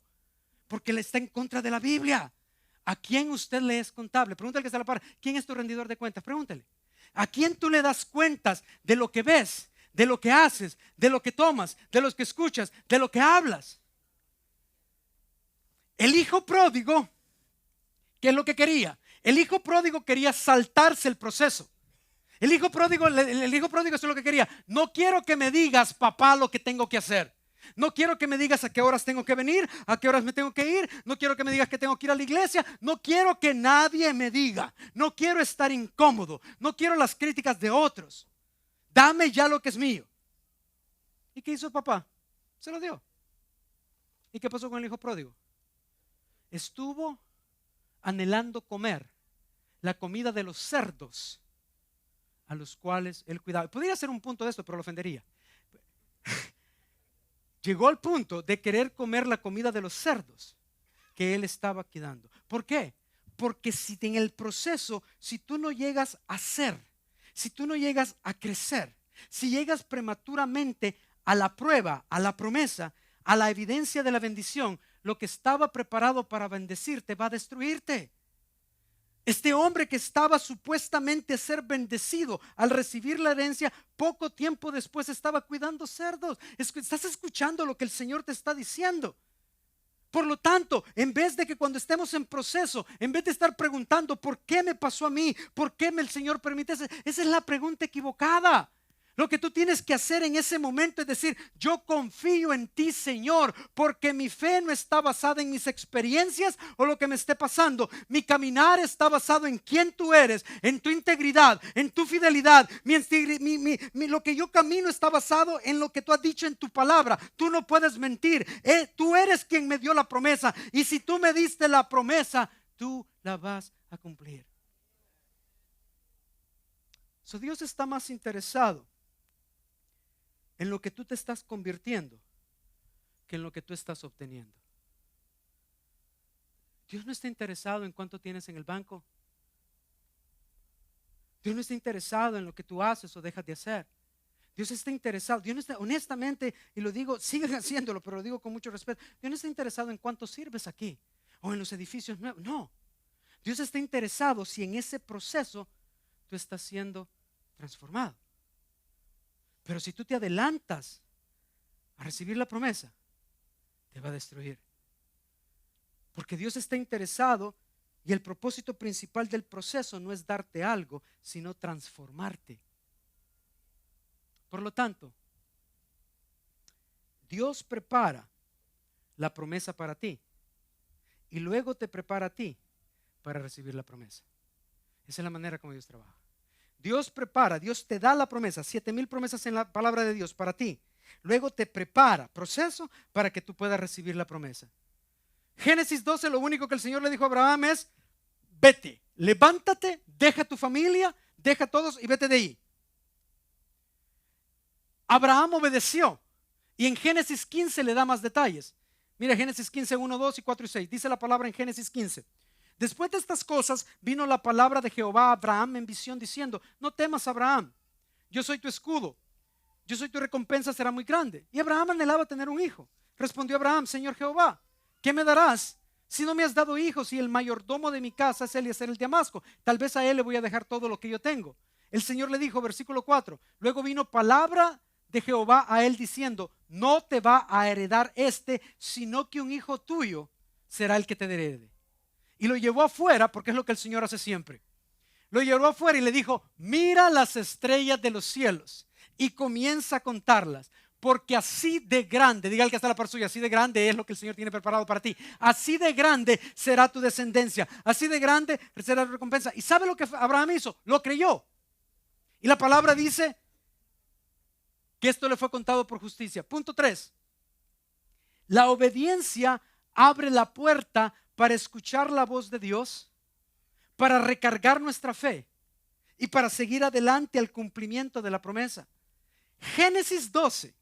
porque le está en contra de la Biblia. ¿A quién usted le es contable? Pregúntale que está a la par. ¿Quién es tu rendidor de cuentas? Pregúntale. ¿A quién tú le das cuentas de lo que ves, de lo que haces, de lo que tomas, de lo que escuchas, de lo que hablas? El hijo pródigo, ¿qué es lo que quería? El hijo pródigo quería saltarse el proceso. El hijo pródigo eso es lo que quería. No quiero que me digas, papá, lo que tengo que hacer. No quiero que me digas a qué horas tengo que venir, a qué horas me tengo que ir. No quiero que me digas que tengo que ir a la iglesia. No quiero que nadie me diga. No quiero estar incómodo. No quiero las críticas de otros. Dame ya lo que es mío. ¿Y qué hizo el papá? Se lo dio. ¿Y qué pasó con el hijo pródigo? Estuvo anhelando comer la comida de los cerdos a los cuales él cuidaba. Podría ser un punto de esto, pero lo ofendería. Llegó al punto de querer comer la comida de los cerdos que él estaba cuidando. ¿Por qué? Porque si en el proceso, si tú no llegas a ser, si tú no llegas a crecer, si llegas prematuramente a la prueba, a la promesa, a la evidencia de la bendición, lo que estaba preparado para bendecirte va a destruirte. Este hombre que estaba supuestamente a ser bendecido al recibir la herencia, poco tiempo después estaba cuidando cerdos. ¿Estás escuchando lo que el Señor te está diciendo? Por lo tanto, en vez de que cuando estemos en proceso, en vez de estar preguntando ¿por qué me pasó a mí? ¿Por qué el Señor permite eso? Esa es la pregunta equivocada. Lo que tú tienes que hacer en ese momento es decir, yo confío en ti, Señor, porque mi fe no está basada en mis experiencias o lo que me esté pasando. Mi caminar está basado en quién tú eres, en tu integridad, en tu fidelidad. Lo que yo camino está basado en lo que tú has dicho en tu palabra. Tú no puedes mentir. Tú eres quien me dio la promesa. Y si tú me diste la promesa, tú la vas a cumplir. So, Dios está más interesado en lo que tú te estás convirtiendo que en lo que tú estás obteniendo. Dios no está interesado en cuánto tienes en el banco. Dios no está interesado en lo que tú haces o dejas de hacer. Dios está interesado, Dios no está, honestamente, y lo digo, sigan haciéndolo, pero lo digo con mucho respeto. Dios no está interesado en cuánto sirves aquí o en los edificios nuevos. No, Dios está interesado si en ese proceso tú estás siendo transformado. Pero si tú te adelantas a recibir la promesa, te va a destruir. Porque Dios está interesado y el propósito principal del proceso no es darte algo, sino transformarte. Por lo tanto, Dios prepara la promesa para ti y luego te prepara a ti para recibir la promesa. Esa es la manera como Dios trabaja. Dios prepara, Dios te da la promesa, 7,000 promesas en la palabra de Dios para ti. Luego te prepara, proceso para que tú puedas recibir la promesa. Génesis 12, lo único que el Señor le dijo a Abraham es: vete, levántate, deja tu familia, deja a todos y vete de ahí. Abraham obedeció y en Génesis 15 le da más detalles. Mira Génesis 15, 1, 2 y 4 y 6. Dice la palabra en Génesis 15: después de estas cosas vino la palabra de Jehová a Abraham en visión diciendo: no temas, Abraham, yo soy tu escudo, yo soy tu recompensa, será muy grande. Y Abraham anhelaba tener un hijo. Respondió Abraham: Señor Jehová, ¿qué me darás si no me has dado hijos y el mayordomo de mi casa es Eliezer el de Damasco? Tal vez a él le voy a dejar todo lo que yo tengo. El Señor le dijo, versículo 4: luego vino palabra de Jehová a él diciendo: no te va a heredar sino que un hijo tuyo será el que te herede. Y lo llevó afuera, porque es lo que el Señor hace siempre. Lo llevó afuera y le dijo: mira las estrellas de los cielos y comienza a contarlas, porque así de grande, diga el que está a la par suya, así de grande es lo que el Señor tiene preparado para ti. Así de grande será tu descendencia, así de grande será tu recompensa. ¿Y sabe lo que Abraham hizo? Lo creyó. Y la palabra dice que esto le fue contado por justicia. Punto 3. La obediencia abre la puerta para escuchar la voz de Dios, para recargar nuestra fe y para seguir adelante al cumplimiento de la promesa. Génesis 12,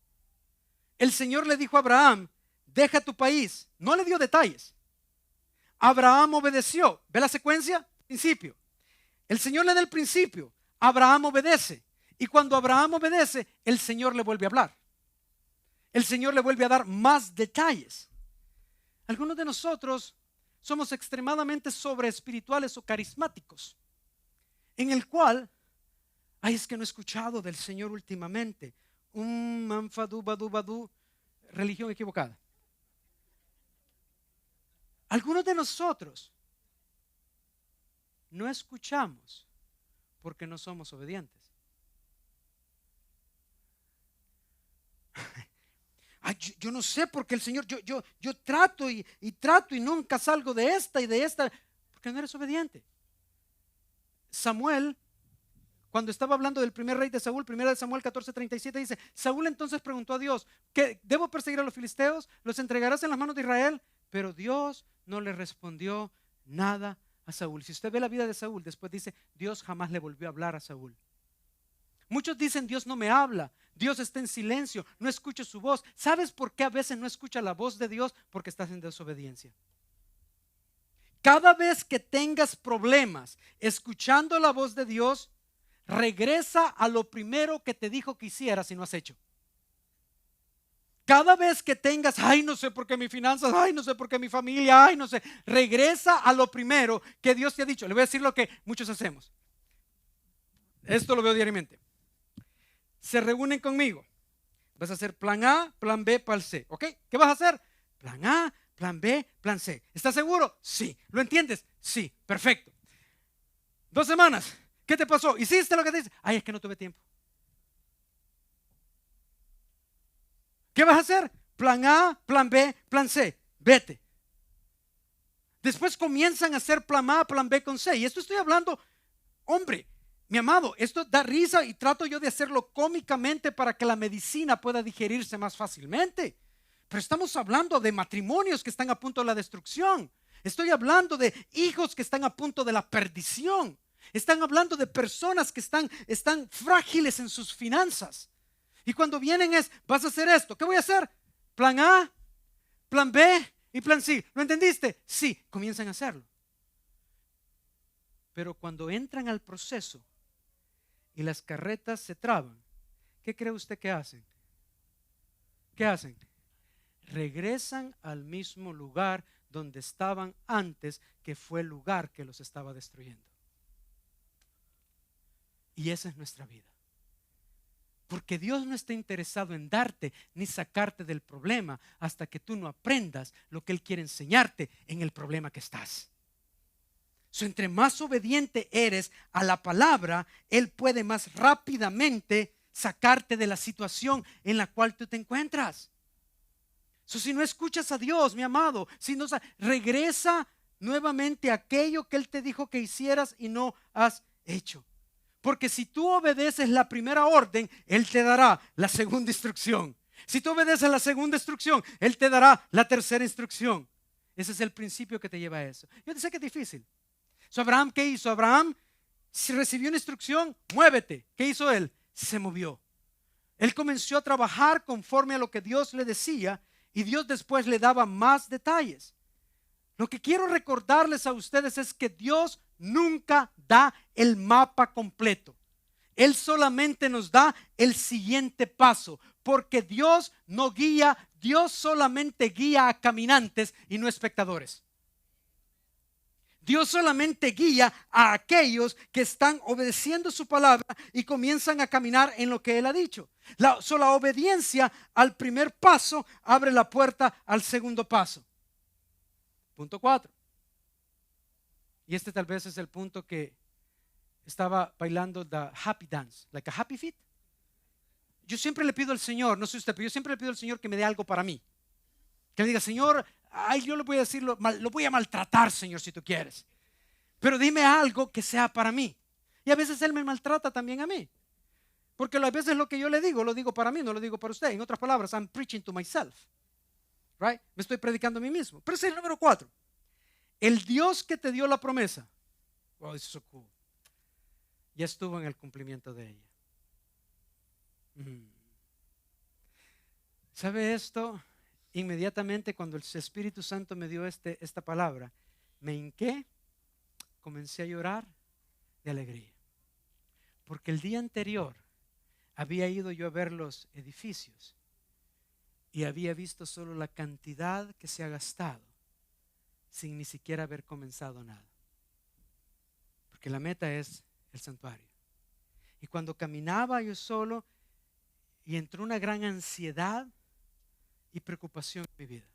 el Señor le dijo a Abraham: deja tu país. No le dio detalles. Abraham obedeció. ¿Ve la secuencia? Principio. El Señor le da el principio, Abraham obedece. Y cuando Abraham obedece, el Señor le vuelve a hablar. El Señor le vuelve a dar más detalles. Algunos de nosotros somos extremadamente sobreespirituales o carismáticos, en el cual: ay, es que no he escuchado del Señor últimamente. Manfadu, badu, badu. Religión equivocada. Algunos de nosotros no escuchamos porque no somos obedientes. Ay, yo no sé por qué el Señor, yo trato y trato y nunca salgo de esta y de esta, porque no eres obediente. Samuel, cuando estaba hablando del primer rey de Saúl, 1 Samuel 14:37, dice: Saúl entonces preguntó a Dios: ¿qué, debo perseguir a los filisteos? ¿Los entregarás en las manos de Israel? Pero Dios no le respondió nada a Saúl. Si usted ve la vida de Saúl, después dice: Dios jamás le volvió a hablar a Saúl. Muchos dicen: Dios no me habla, Dios está en silencio, no escucho su voz. ¿Sabes por qué a veces no escucha la voz de Dios? Porque estás en desobediencia. Cada vez que tengas problemas escuchando la voz de Dios, regresa a lo primero que te dijo que hicieras y no has hecho. Cada vez que tengas: ay, no sé por qué mis finanzas, ay, no sé por qué mi familia, ay, no sé, regresa a lo primero que Dios te ha dicho. Le voy a decir lo que muchos hacemos. Esto lo veo diariamente. Se reúnen conmigo. Vas a hacer plan A, plan B, plan C. ¿Ok? ¿Qué vas a hacer? Plan A, plan B, plan C. ¿Estás seguro? Sí. ¿Lo entiendes? Sí. Perfecto. 2 semanas. ¿Qué te pasó? ¿Hiciste lo que te dice? Ay, es que no tuve tiempo. ¿Qué vas a hacer? Plan A, plan B, plan C. Vete. Después comienzan a hacer plan A, plan B con C. Y esto estoy hablando, hombre, mi amado, esto da risa y trato yo de hacerlo cómicamente para que la medicina pueda digerirse más fácilmente. Pero estamos hablando de matrimonios que están a punto de la destrucción. Estoy hablando de hijos que están a punto de la perdición. Están hablando de personas que están frágiles en sus finanzas. Y cuando vienen vas a hacer esto. ¿Qué voy a hacer? Plan A, plan B y plan C. ¿Lo entendiste? Sí, comienzan a hacerlo. Pero cuando entran al proceso y las carretas se traban, ¿qué cree usted que hacen? ¿Qué hacen? Regresan al mismo lugar donde estaban antes, que fue el lugar que los estaba destruyendo. Y esa es nuestra vida. Porque Dios no está interesado en darte ni sacarte del problema hasta que tú no aprendas lo que Él quiere enseñarte en el problema que estás. Entre más obediente eres a la palabra, Él puede más rápidamente sacarte de la situación en la cual tú te encuentras. Si no escuchas a Dios, mi amado, regresa nuevamente a aquello que Él te dijo que hicieras y no has hecho. Porque si tú obedeces la primera orden, Él te dará la segunda instrucción. Si tú obedeces la segunda instrucción, Él te dará la tercera instrucción. Ese es el principio que te lleva a eso. Yo sé que es difícil. Abraham, ¿qué hizo? Abraham, si recibió una instrucción, muévete. ¿Qué hizo él? Se movió. Él comenzó a trabajar conforme a lo que Dios le decía y Dios después le daba más detalles. Lo que quiero recordarles a ustedes es que Dios nunca da el mapa completo. Él solamente nos da el siguiente paso, porque Dios no guía, Dios solamente guía a caminantes y no espectadores. Dios solamente guía a aquellos que están obedeciendo su palabra y comienzan a caminar en lo que Él ha dicho. La obediencia al primer paso abre la puerta al segundo paso. Punto 4. Y este tal vez es el punto que estaba bailando the happy dance, like a happy feet. Yo siempre le pido al Señor, no sé usted, pero yo siempre le pido al Señor que me dé algo para mí. Que le diga, Señor, ay, yo le voy a decir, lo voy a maltratar, Señor, si tú quieres. Pero dime algo que sea para mí. Y a veces Él me maltrata también a mí. Porque a veces lo que yo le digo, lo digo para mí, no lo digo para usted. En otras palabras, I'm preaching to myself. Right? Me estoy predicando a mí mismo. Pero ese es el número 4. El Dios que te dio la promesa. Oh, it's so cool. Ya estuvo en el cumplimiento de ella. ¿Sabe esto? Inmediatamente cuando el Espíritu Santo me dio esta palabra, me hinqué, comencé a llorar de alegría. Porque el día anterior había ido yo a ver los edificios y había visto solo la cantidad que se ha gastado sin ni siquiera haber comenzado nada. Porque la meta es el santuario. Y cuando caminaba yo solo y entró una gran ansiedad y preocupación en mi vida.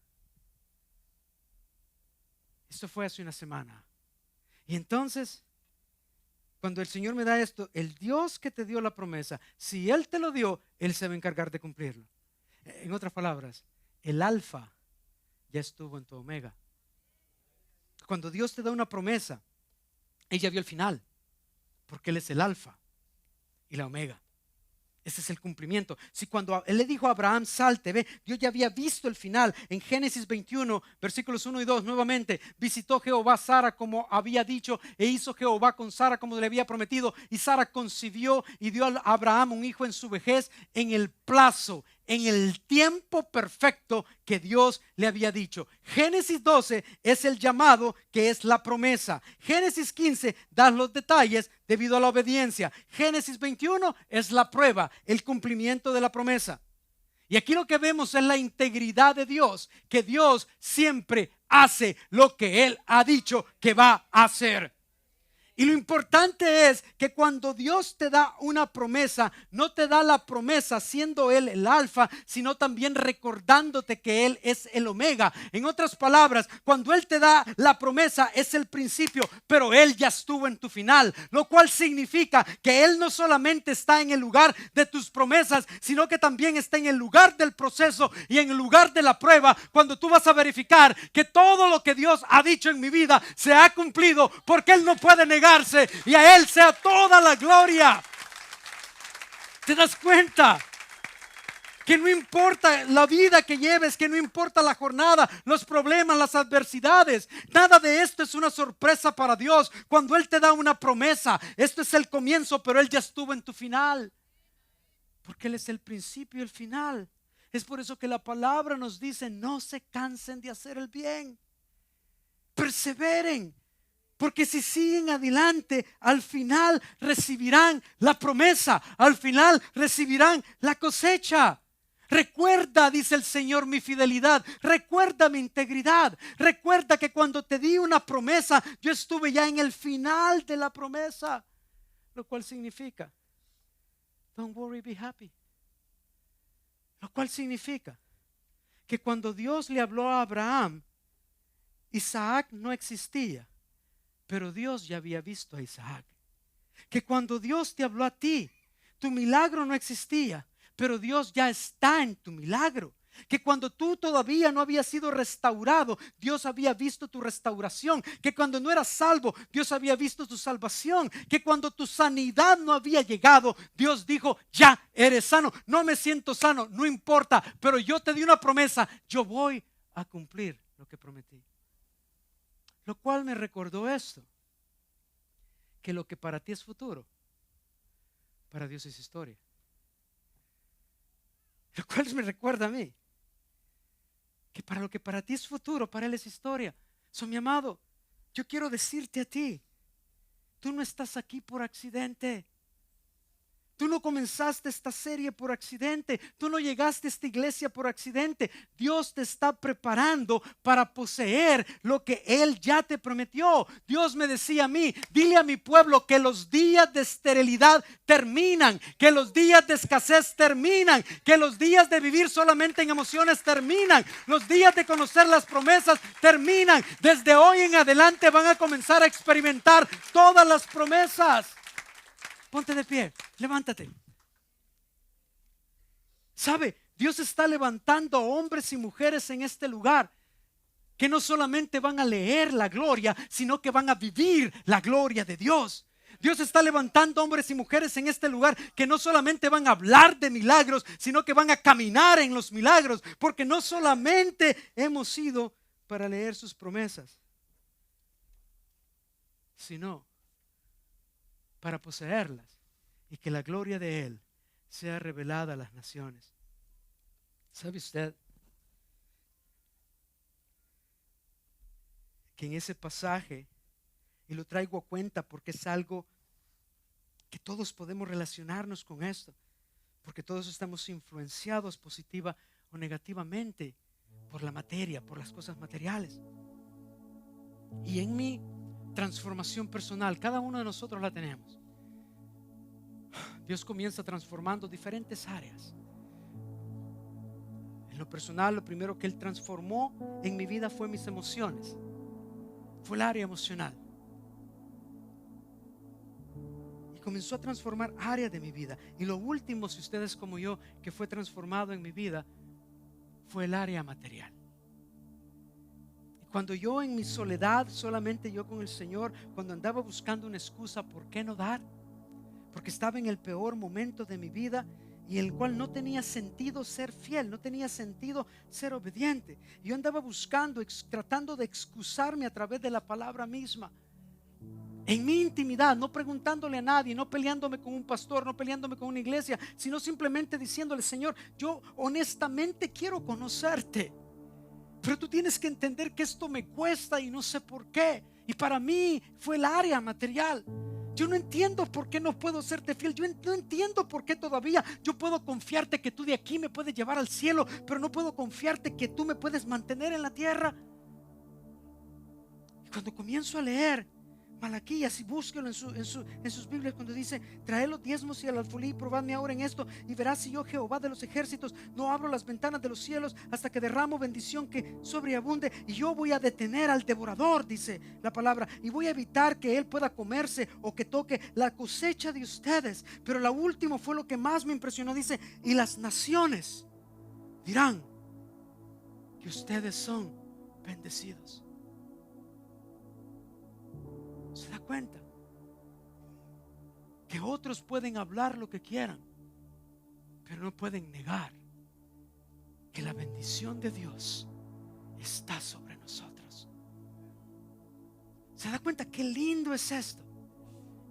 Esto fue hace una semana. Y entonces, cuando el Señor me da esto, el Dios que te dio la promesa, si Él te lo dio, Él se va a encargar de cumplirlo. En otras palabras, el alfa ya estuvo en tu omega. Cuando Dios te da una promesa, Él ya vio el final, porque Él es el alfa y la omega. Ese es el cumplimiento. Si cuando Él le dijo a Abraham, salte, ve, Dios ya había visto el final. En Génesis 21, versículos 1 y 2, nuevamente, visitó Jehová a Sara como había dicho, e hizo Jehová con Sara como le había prometido, y Sara concibió y dio a Abraham un hijo en su vejez, en el plazo, en el tiempo perfecto que Dios le había dicho. Génesis 12 es el llamado, que es la promesa. Génesis 15 da los detalles debido a la obediencia. Génesis 21 es la prueba, el cumplimiento de la promesa. Y aquí lo que vemos es la integridad de Dios, que Dios siempre hace lo que Él ha dicho que va a hacer. Y lo importante es que cuando Dios te da una promesa, no te da la promesa siendo Él el alfa, sino también recordándote que Él es el omega. En otras palabras, cuando Él te da la promesa es el principio, pero Él ya estuvo en tu final, lo cual significa que Él no solamente está en el lugar de tus promesas, sino que también está en el lugar del proceso y en el lugar de la prueba, cuando tú vas a verificar que todo lo que Dios ha dicho en mi vida se ha cumplido, porque Él no puede negarse, y a Él sea toda la gloria. ¿Te das cuenta? Que no importa la vida que lleves, que no importa la jornada, los problemas, las adversidades, nada de esto es una sorpresa para Dios. Cuando Él te da una promesa, esto es el comienzo, pero Él ya estuvo en tu final, porque Él es el principio y el final. Es por eso que la palabra nos dice: no se cansen de hacer el bien, perseveren, porque si siguen adelante, al final recibirán la promesa, al final recibirán la cosecha. Recuerda, dice el Señor, mi fidelidad. Recuerda mi integridad. Recuerda que cuando te di una promesa, yo estuve ya en el final de la promesa. Lo cual significa, don't worry, be happy. Lo cual significa que cuando Dios le habló a Abraham, Isaac no existía, pero Dios ya había visto a Isaac. Que cuando Dios te habló a ti, tu milagro no existía, pero Dios ya está en tu milagro. Que cuando tú todavía no habías sido restaurado, Dios había visto tu restauración. Que cuando no eras salvo, Dios había visto tu salvación. Que cuando tu sanidad no había llegado, Dios dijo: ya eres sano. No me siento sano, no importa, pero yo te di una promesa, yo voy a cumplir lo que prometí. Lo cual me recordó esto, que lo que para ti es futuro, para Dios es historia. Lo cual me recuerda a mí, que para lo que para ti es futuro, para Él es historia. Mi amado, yo quiero decirte a ti, tú no estás aquí por accidente. Tú no comenzaste esta serie por accidente. Tú no llegaste a esta iglesia por accidente. Dios te está preparando para poseer lo que Él ya te prometió. Dios me decía a mí, dile a mi pueblo que los días de esterilidad terminan, que los días de escasez terminan, que los días de vivir solamente en emociones terminan, los días de conocer las promesas terminan. Desde hoy en adelante van a comenzar a experimentar todas las promesas. Ponte de pie, levántate. ¿Sabe? Dios está levantando hombres y mujeres en este lugar que no solamente van a leer la gloria, sino que van a vivir la gloria de Dios. Dios está levantando hombres y mujeres en este lugar que no solamente van a hablar de milagros, sino que van a caminar en los milagros, porque no solamente hemos ido para leer sus promesas, sino para poseerlas y que la gloria de Él sea revelada a las naciones. ¿Sabe usted que en ese pasaje, y lo traigo a cuenta porque es algo que todos podemos relacionarnos con esto, porque todos estamos influenciados positiva o negativamente por la materia, por las cosas materiales? Y en mi transformación personal, cada uno de nosotros la tenemos. Dios comienza transformando diferentes áreas. En lo personal, lo primero que Él transformó en mi vida fue mis emociones, fue el área emocional, y comenzó a transformar áreas de mi vida. Y lo último, si ustedes como yo, que fue transformado en mi vida, fue el área material. Cuando yo en mi soledad, solamente yo con el Señor, cuando andaba buscando una excusa por qué no dar, porque estaba en el peor momento de mi vida y en el cual no tenía sentido ser fiel, no tenía sentido ser obediente. Yo andaba buscando, tratando de excusarme a través de la palabra misma, en mi intimidad, no preguntándole a nadie, no peleándome con un pastor, no peleándome con una iglesia, sino simplemente diciéndole: Señor, yo honestamente quiero conocerte, pero tú tienes que entender que esto me cuesta y no sé por qué. Y para mí fue el área material. Yo no entiendo por qué no puedo serte fiel. Yo no entiendo por qué todavía yo puedo confiarte que tú de aquí me puedes llevar al cielo, pero no puedo confiarte que tú me puedes mantener en la tierra. Y cuando comienzo a leer Malaquías, y búsquelo en sus Biblias, cuando dice: traed los diezmos y el alfolí y probadme ahora en esto, y verás si yo, Jehová de los ejércitos, no abro las ventanas de los cielos hasta que derramo bendición que sobreabunde, y yo voy a detener al devorador, dice la palabra, y voy a evitar que él pueda comerse o que toque la cosecha de ustedes. Pero lo último fue lo que más me impresionó. Dice: y las naciones dirán que ustedes son bendecidos. ¿Se da cuenta? Que otros pueden hablar lo que quieran, pero no pueden negar que la bendición de Dios está sobre nosotros. ¿Se da cuenta qué lindo es esto?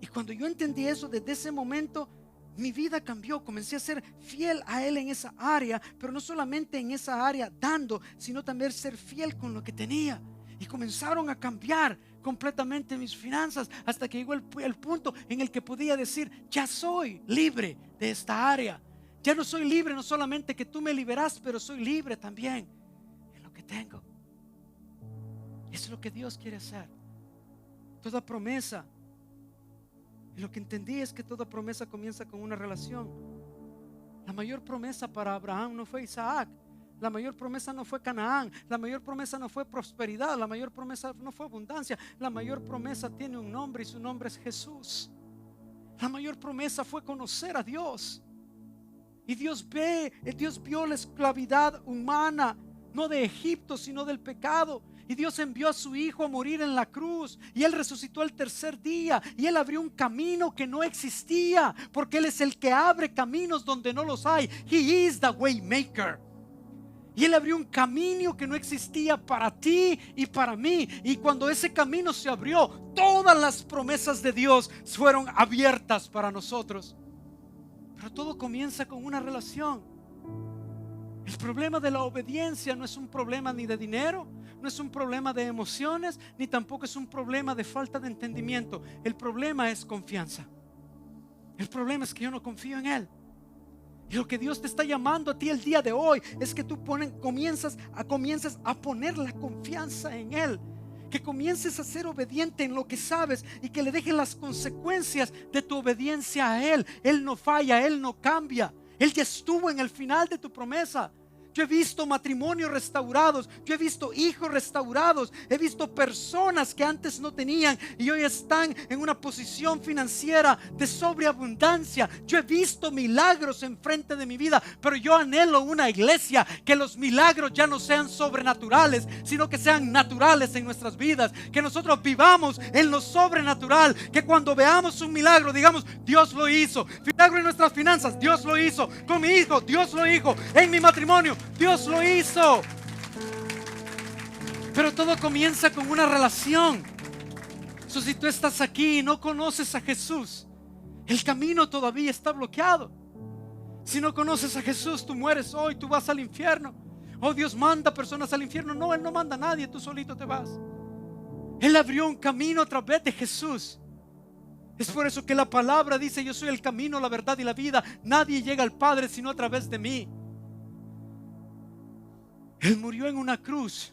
Y cuando yo entendí eso, desde ese momento mi vida cambió. Comencé a ser fiel a Él en esa área, pero no solamente en esa área dando, sino también ser fiel con lo que tenía. Y comenzaron a cambiar completamente mis finanzas, hasta que llegó el punto en el que podía decir: ya soy libre de esta área. Ya no soy libre, no solamente que tú me liberas, pero soy libre también en lo que tengo. Eso es lo que Dios quiere hacer. Toda promesa, y lo que entendí es que toda promesa comienza con una relación. La mayor promesa para Abraham no fue Isaac. La mayor promesa no fue Canaán. La mayor promesa no fue prosperidad. La mayor promesa no fue abundancia. La mayor promesa tiene un nombre, y su nombre es Jesús. La mayor promesa fue conocer a Dios. Y Dios vio la esclavidad humana, no de Egipto, sino del pecado. Y Dios envió a su Hijo a morir en la cruz, y Él resucitó al tercer día, y Él abrió un camino que no existía, porque Él es el que abre caminos donde no los hay. He is the way maker. Y Él abrió un camino que no existía para ti y para mí. Y cuando ese camino se abrió, todas las promesas de Dios fueron abiertas para nosotros. Pero todo comienza con una relación. El problema de la obediencia no es un problema ni de dinero, no es un problema de emociones, ni tampoco es un problema de falta de entendimiento. El problema es confianza. El problema es que yo no confío en Él. Y lo que Dios te está llamando a ti el día de hoy es que tú comiences a poner la confianza en Él. Que comiences a ser obediente en lo que sabes y que le dejes las consecuencias de tu obediencia a Él. Él no falla, Él no cambia. Él ya estuvo en el final de tu promesa. Yo he visto matrimonios restaurados, yo he visto hijos restaurados, he visto personas que antes no tenían y hoy están en una posición financiera de sobreabundancia. Yo he visto milagros enfrente de mi vida, pero yo anhelo una iglesia que los milagros ya no sean sobrenaturales, sino que sean naturales en nuestras vidas, que nosotros vivamos en lo sobrenatural, que cuando veamos un milagro digamos: Dios lo hizo. Milagro en nuestras finanzas, Dios lo hizo. Con mi hijo, Dios lo hizo. En mi matrimonio, Dios lo hizo. Pero todo comienza con una relación. Si tú estás aquí y no conoces a Jesús, el camino todavía está bloqueado. Si no conoces a Jesús, tú mueres hoy, tú vas al infierno. Oh, Dios manda personas al infierno. No, Él no manda a nadie, tú solito te vas. Él abrió un camino a través de Jesús. Es por eso que la palabra dice: yo soy el camino, la verdad y la vida. Nadie llega al Padre sino a través de mí. Él murió en una cruz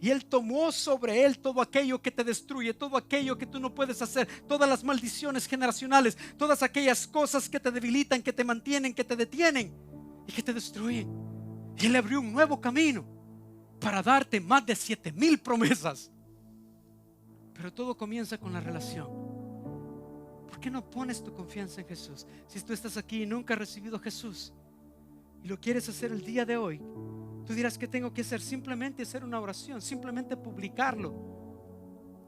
y Él tomó sobre Él todo aquello que te destruye, todo aquello que tú no puedes hacer, todas las maldiciones generacionales, todas aquellas cosas que te debilitan, que te mantienen, que te detienen y que te destruyen. Y Él abrió un nuevo camino para darte más de 7,000 promesas. Pero todo comienza con la relación. ¿Por qué no pones tu confianza en Jesús? Si tú estás aquí y nunca has recibido a Jesús y lo quieres hacer el día de hoy, tú dirás: ¿qué tengo que hacer? Simplemente hacer una oración, simplemente publicarlo,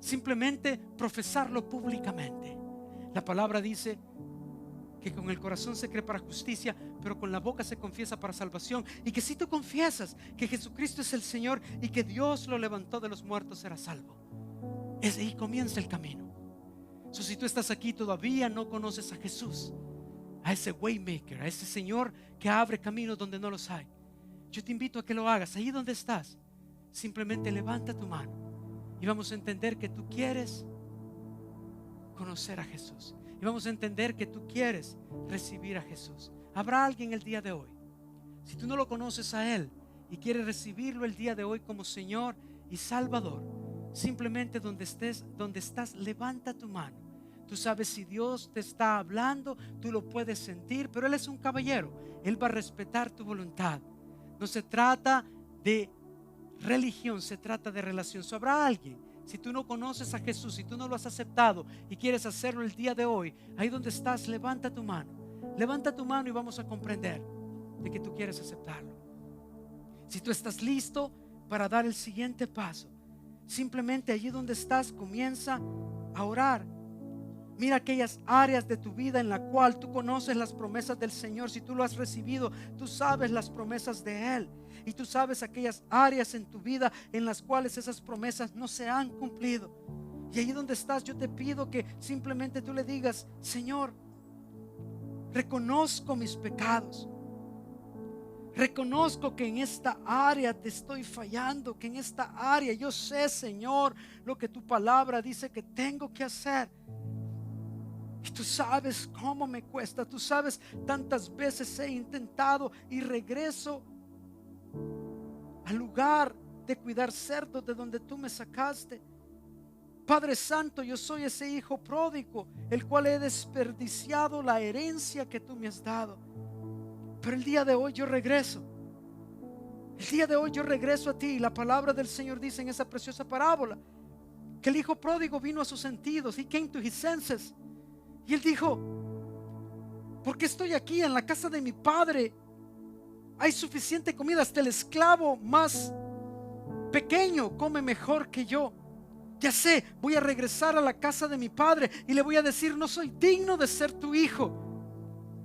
simplemente profesarlo públicamente. La palabra dice que con el corazón se cree para justicia, pero con la boca se confiesa para salvación. Y que si tú confiesas que Jesucristo es el Señor y que Dios lo levantó de los muertos, serás salvo. Es ahí comienza el camino. Si tú estás aquí y todavía no conoces a Jesús, a ese waymaker, a ese Señor que abre caminos donde no los hay, yo te invito a que lo hagas. Ahí donde estás, simplemente levanta tu mano y vamos a entender que tú quieres conocer a Jesús, y vamos a entender que tú quieres recibir a Jesús. Habrá alguien el día de hoy, si tú no lo conoces a Él y quieres recibirlo el día de hoy como Señor y Salvador, simplemente donde estás, levanta tu mano. Tú sabes si Dios te está hablando, tú lo puedes sentir, pero Él es un caballero. Él va a respetar tu voluntad. No se trata de religión, se trata de relación. Habrá alguien, si tú no conoces a Jesús, si tú no lo has aceptado y quieres hacerlo el día de hoy, ahí donde estás, levanta tu mano. Levanta tu mano y vamos a comprender de que tú quieres aceptarlo. Si tú estás listo para dar el siguiente paso, simplemente allí donde estás comienza a orar. Mira aquellas áreas de tu vida en la cual tú conoces las promesas del Señor. Si tú lo has recibido, tú sabes las promesas de Él, y tú sabes aquellas áreas en tu vida en las cuales esas promesas no se han cumplido. Y allí donde estás, yo te pido que simplemente tú le digas: Señor, reconozco mis pecados, reconozco que en esta área te estoy fallando, que en esta área yo sé, Señor, lo que tu palabra dice que tengo que hacer. Y tú sabes cómo me cuesta, tú sabes tantas veces he intentado y regreso al lugar de cuidar cerdos de donde tú me sacaste. Padre Santo, yo soy ese hijo pródigo, el cual he desperdiciado la herencia que tú me has dado. Pero el día de hoy yo regreso. El día de hoy yo regreso a ti. La palabra del Señor dice en esa preciosa parábola que el hijo pródigo vino a sus sentidos. He came to his senses. Y él dijo: ¿por qué estoy aquí en la casa de mi padre? Hay suficiente comida, hasta el esclavo más pequeño come mejor que yo. Ya sé, voy a regresar a la casa de mi padre y le voy a decir: no soy digno de ser tu hijo.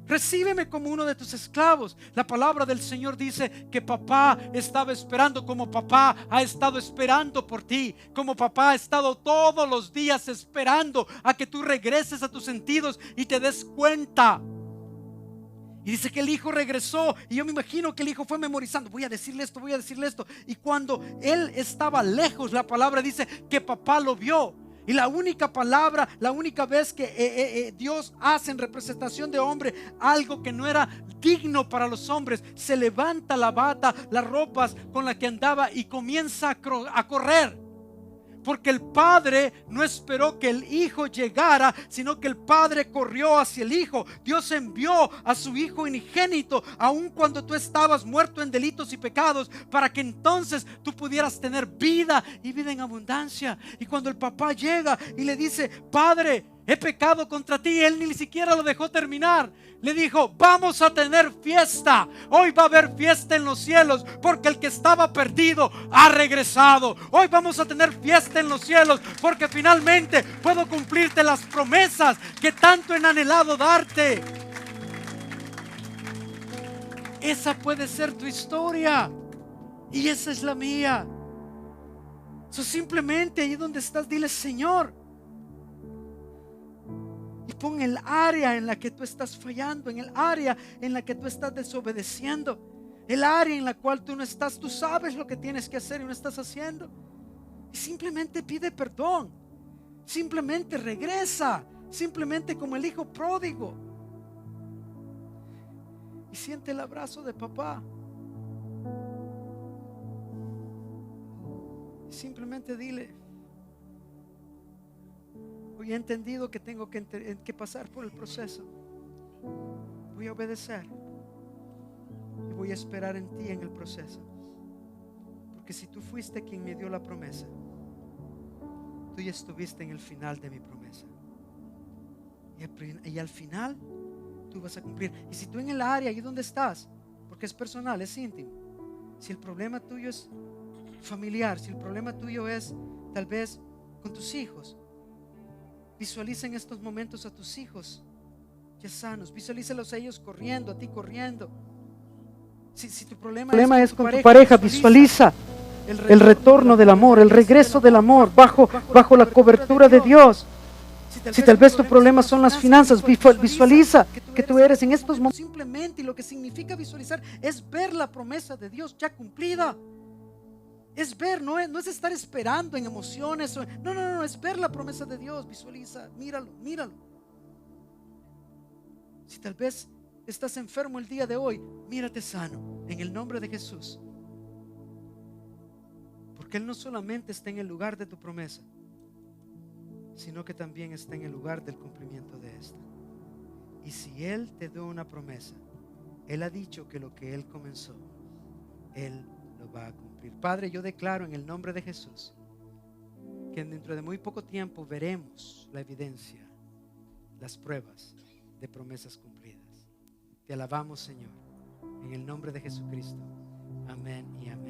Recíbeme como uno de tus esclavos. La palabra del Señor dice que papá estaba esperando, como papá ha estado esperando por ti, como papá ha estado todos los días esperando a que tú regreses a tus sentidos y te des cuenta. Y dice que el hijo regresó, y yo me imagino que el hijo fue memorizando: voy a decirle esto, voy a decirle esto. Y cuando él estaba lejos, la palabra dice que papá lo vio. Y la única palabra, la única vez que Dios hace en representación de hombre algo que no era digno para los hombres, se levanta la bata, las ropas con las que andaba y comienza a correr. Porque el padre no esperó que el hijo llegara, sino que el padre corrió hacia el hijo. Dios envió a su hijo unigénito, aun cuando tú estabas muerto en delitos y pecados, para que entonces tú pudieras tener vida y vida en abundancia. Y cuando el papá llega y le dice: Padre, he pecado contra ti, él ni siquiera lo dejó terminar. Le dijo: vamos a tener fiesta. Hoy va a haber fiesta en los cielos, porque el que estaba perdido ha regresado. Hoy vamos a tener fiesta en los cielos, porque finalmente puedo cumplirte las promesas que tanto he anhelado darte. Esa puede ser tu historia y esa es la mía. Simplemente ahí donde estás, dile: Señor, y pon el área en la que tú estás fallando, en el área en la que tú estás desobedeciendo, el área en la cual tú no estás, tú sabes lo que tienes que hacer y no estás haciendo. Y simplemente pide perdón, simplemente regresa, simplemente como el hijo pródigo, y siente el abrazo de papá. Y simplemente dile: hoy he entendido que tengo que pasar por el proceso. Voy a obedecer y voy a esperar en ti en el proceso. Porque si tú fuiste quien me dio la promesa, tú ya estuviste en el final de mi promesa. Y al final tú vas a cumplir. Y si tú en el área ahí donde estás, porque es personal, es íntimo, si el problema tuyo es familiar, si el problema tuyo es tal vez con tus hijos, visualiza en estos momentos a tus hijos ya sanos. Visualízalos a ellos corriendo, a ti corriendo. Si tu problema es con tu pareja, visualiza el retorno del amor, el regreso del amor bajo la cobertura de Dios. Si tal vez tu problema son las finanzas, visualiza que tú eres en estos momentos. Simplemente, y lo que significa visualizar es ver la promesa de Dios ya cumplida. Es ver, no es estar esperando en emociones. No, es ver la promesa de Dios. Visualiza, míralo. Si tal vez estás enfermo el día de hoy, mírate sano en el nombre de Jesús. Porque Él no solamente está en el lugar de tu promesa, sino que también está en el lugar del cumplimiento de esta. Y si Él te dio una promesa, Él ha dicho que lo que Él comenzó, Él lo va a cumplir. Padre, yo declaro en el nombre de Jesús que dentro de muy poco tiempo veremos la evidencia, las pruebas de promesas cumplidas. Te alabamos, Señor, en el nombre de Jesucristo. Amén y amén.